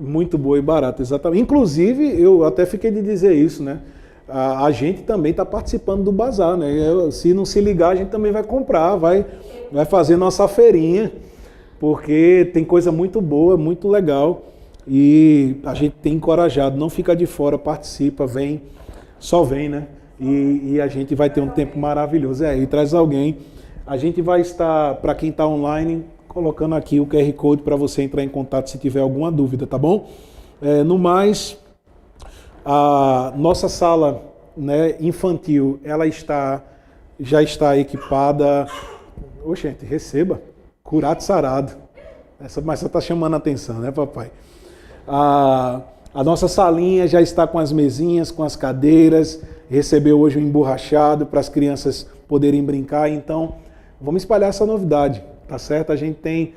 Muito boa e barata, exatamente. Inclusive, eu até fiquei de dizer isso, né? A gente também está participando do bazar, né? Se não se ligar, a gente também vai comprar, vai fazer nossa feirinha, porque tem coisa muito boa, muito legal, e a gente tem encorajado, não fica de fora, participa, vem, só vem, né? E a gente vai ter um tempo maravilhoso. E traz alguém. A gente vai estar, para quem está online, colocando aqui o QR Code para você entrar em contato se tiver alguma dúvida, tá bom? No mais, a nossa sala, né, infantil, ela já está equipada. Ô, gente, receba. Curado, sarado. Mas você está chamando a atenção, né, papai? A nossa salinha já está com as mesinhas, com as cadeiras. Recebeu hoje um emborrachado para as crianças poderem brincar. Então, vamos espalhar essa novidade, tá certo? A gente tem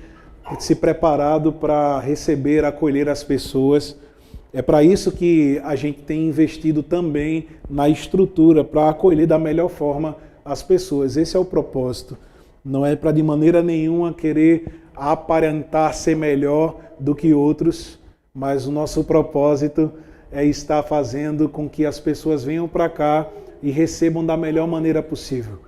se preparado para receber, acolher as pessoas. É para isso que a gente tem investido também na estrutura, para acolher da melhor forma as pessoas. Esse é o propósito. Não é para de maneira nenhuma querer aparentar ser melhor do que outros, mas o nosso propósito é estar fazendo com que as pessoas venham para cá e recebam da melhor maneira possível.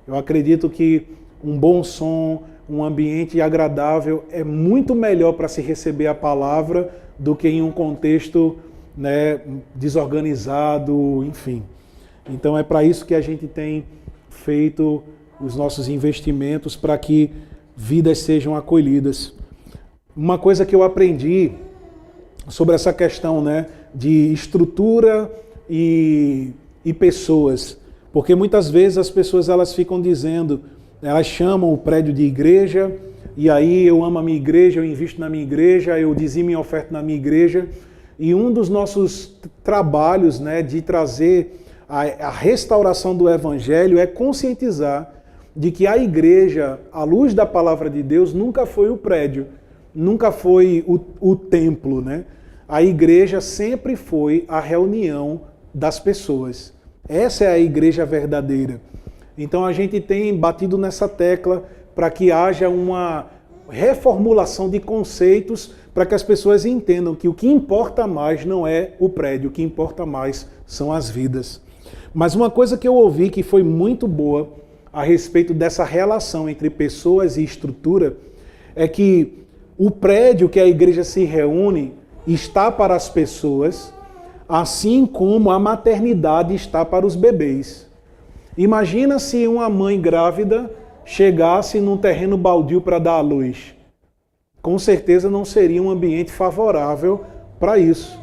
Eu acredito que um bom som, um ambiente agradável é muito melhor para se receber a palavra do que em um contexto, né, desorganizado, enfim. Então é para isso que a gente tem feito os nossos investimentos, para que vidas sejam acolhidas. Uma coisa que eu aprendi sobre essa questão, né, de estrutura e pessoas, porque muitas vezes as pessoas elas ficam dizendo, elas chamam o prédio de igreja, e aí eu amo a minha igreja, eu invisto na minha igreja, eu dizimo e oferto na minha igreja, e um dos nossos trabalhos, né, de trazer a restauração do evangelho é conscientizar de que a igreja, à luz da palavra de Deus, nunca foi o prédio, nunca foi o templo, né? A igreja sempre foi a reunião das pessoas. Essa é a igreja verdadeira. Então a gente tem batido nessa tecla para que haja uma reformulação de conceitos, para que as pessoas entendam que o que importa mais não é o prédio, o que importa mais são as vidas. Mas uma coisa que eu ouvi que foi muito boa a respeito dessa relação entre pessoas e estrutura é que o prédio que a igreja se reúne está para as pessoas, assim como a maternidade está para os bebês. Imagina se uma mãe grávida chegasse num terreno baldio para dar à luz. Com certeza não seria um ambiente favorável para isso.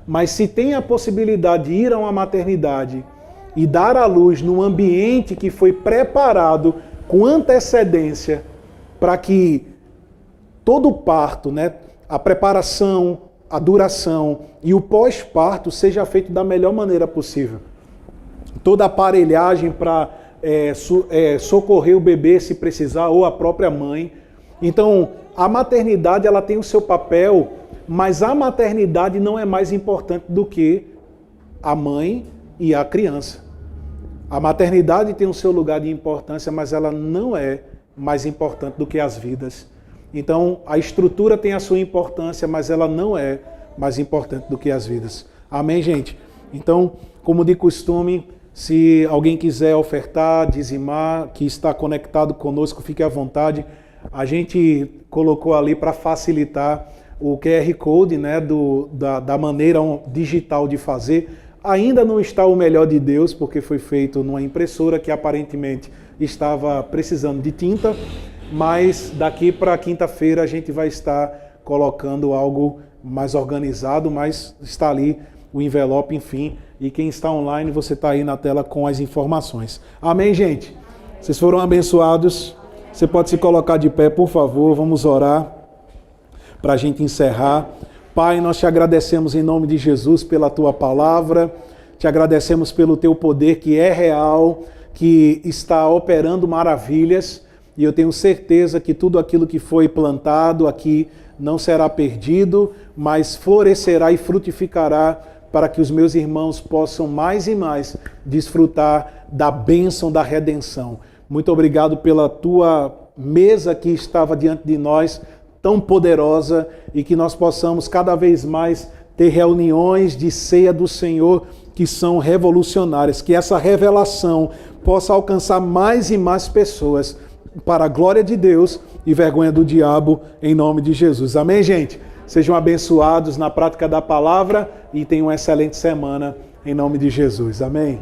Mas se tem a possibilidade de ir a uma maternidade e dar à luz num ambiente que foi preparado com antecedência para que todo o parto, né, a preparação, a duração e o pós-parto seja feito da melhor maneira possível. Toda a aparelhagem para socorrer o bebê se precisar, ou a própria mãe. Então, a maternidade ela tem o seu papel, mas a maternidade não é mais importante do que a mãe e a criança. A maternidade tem o seu lugar de importância, mas ela não é mais importante do que as vidas. Então, a estrutura tem a sua importância, mas ela não é mais importante do que as vidas. Amém, gente? Então, como de costume, se alguém quiser ofertar, dizimar, que está conectado conosco, fique à vontade. A gente colocou ali para facilitar o QR Code, né, da maneira digital de fazer. Ainda não está o melhor de Deus, porque foi feito numa impressora que aparentemente estava precisando de tinta, mas daqui para quinta-feira a gente vai estar colocando algo mais organizado, mas está ali o envelope, enfim, e quem está online, você está aí na tela com as informações. Amém, gente? Vocês foram abençoados. Você pode se colocar de pé, por favor, vamos orar para a gente encerrar. Pai, nós te agradecemos em nome de Jesus pela tua palavra, te agradecemos pelo teu poder que é real, que está operando maravilhas, e eu tenho certeza que tudo aquilo que foi plantado aqui não será perdido, mas florescerá e frutificará para que os meus irmãos possam mais e mais desfrutar da bênção da redenção. Muito obrigado pela tua mesa que estava diante de nós, tão poderosa, e que nós possamos cada vez mais ter reuniões de ceia do Senhor que são revolucionárias, que essa revelação possa alcançar mais e mais pessoas para a glória de Deus e vergonha do diabo, em nome de Jesus. Amém, gente? Sejam abençoados na prática da palavra e tenham uma excelente semana, em nome de Jesus. Amém?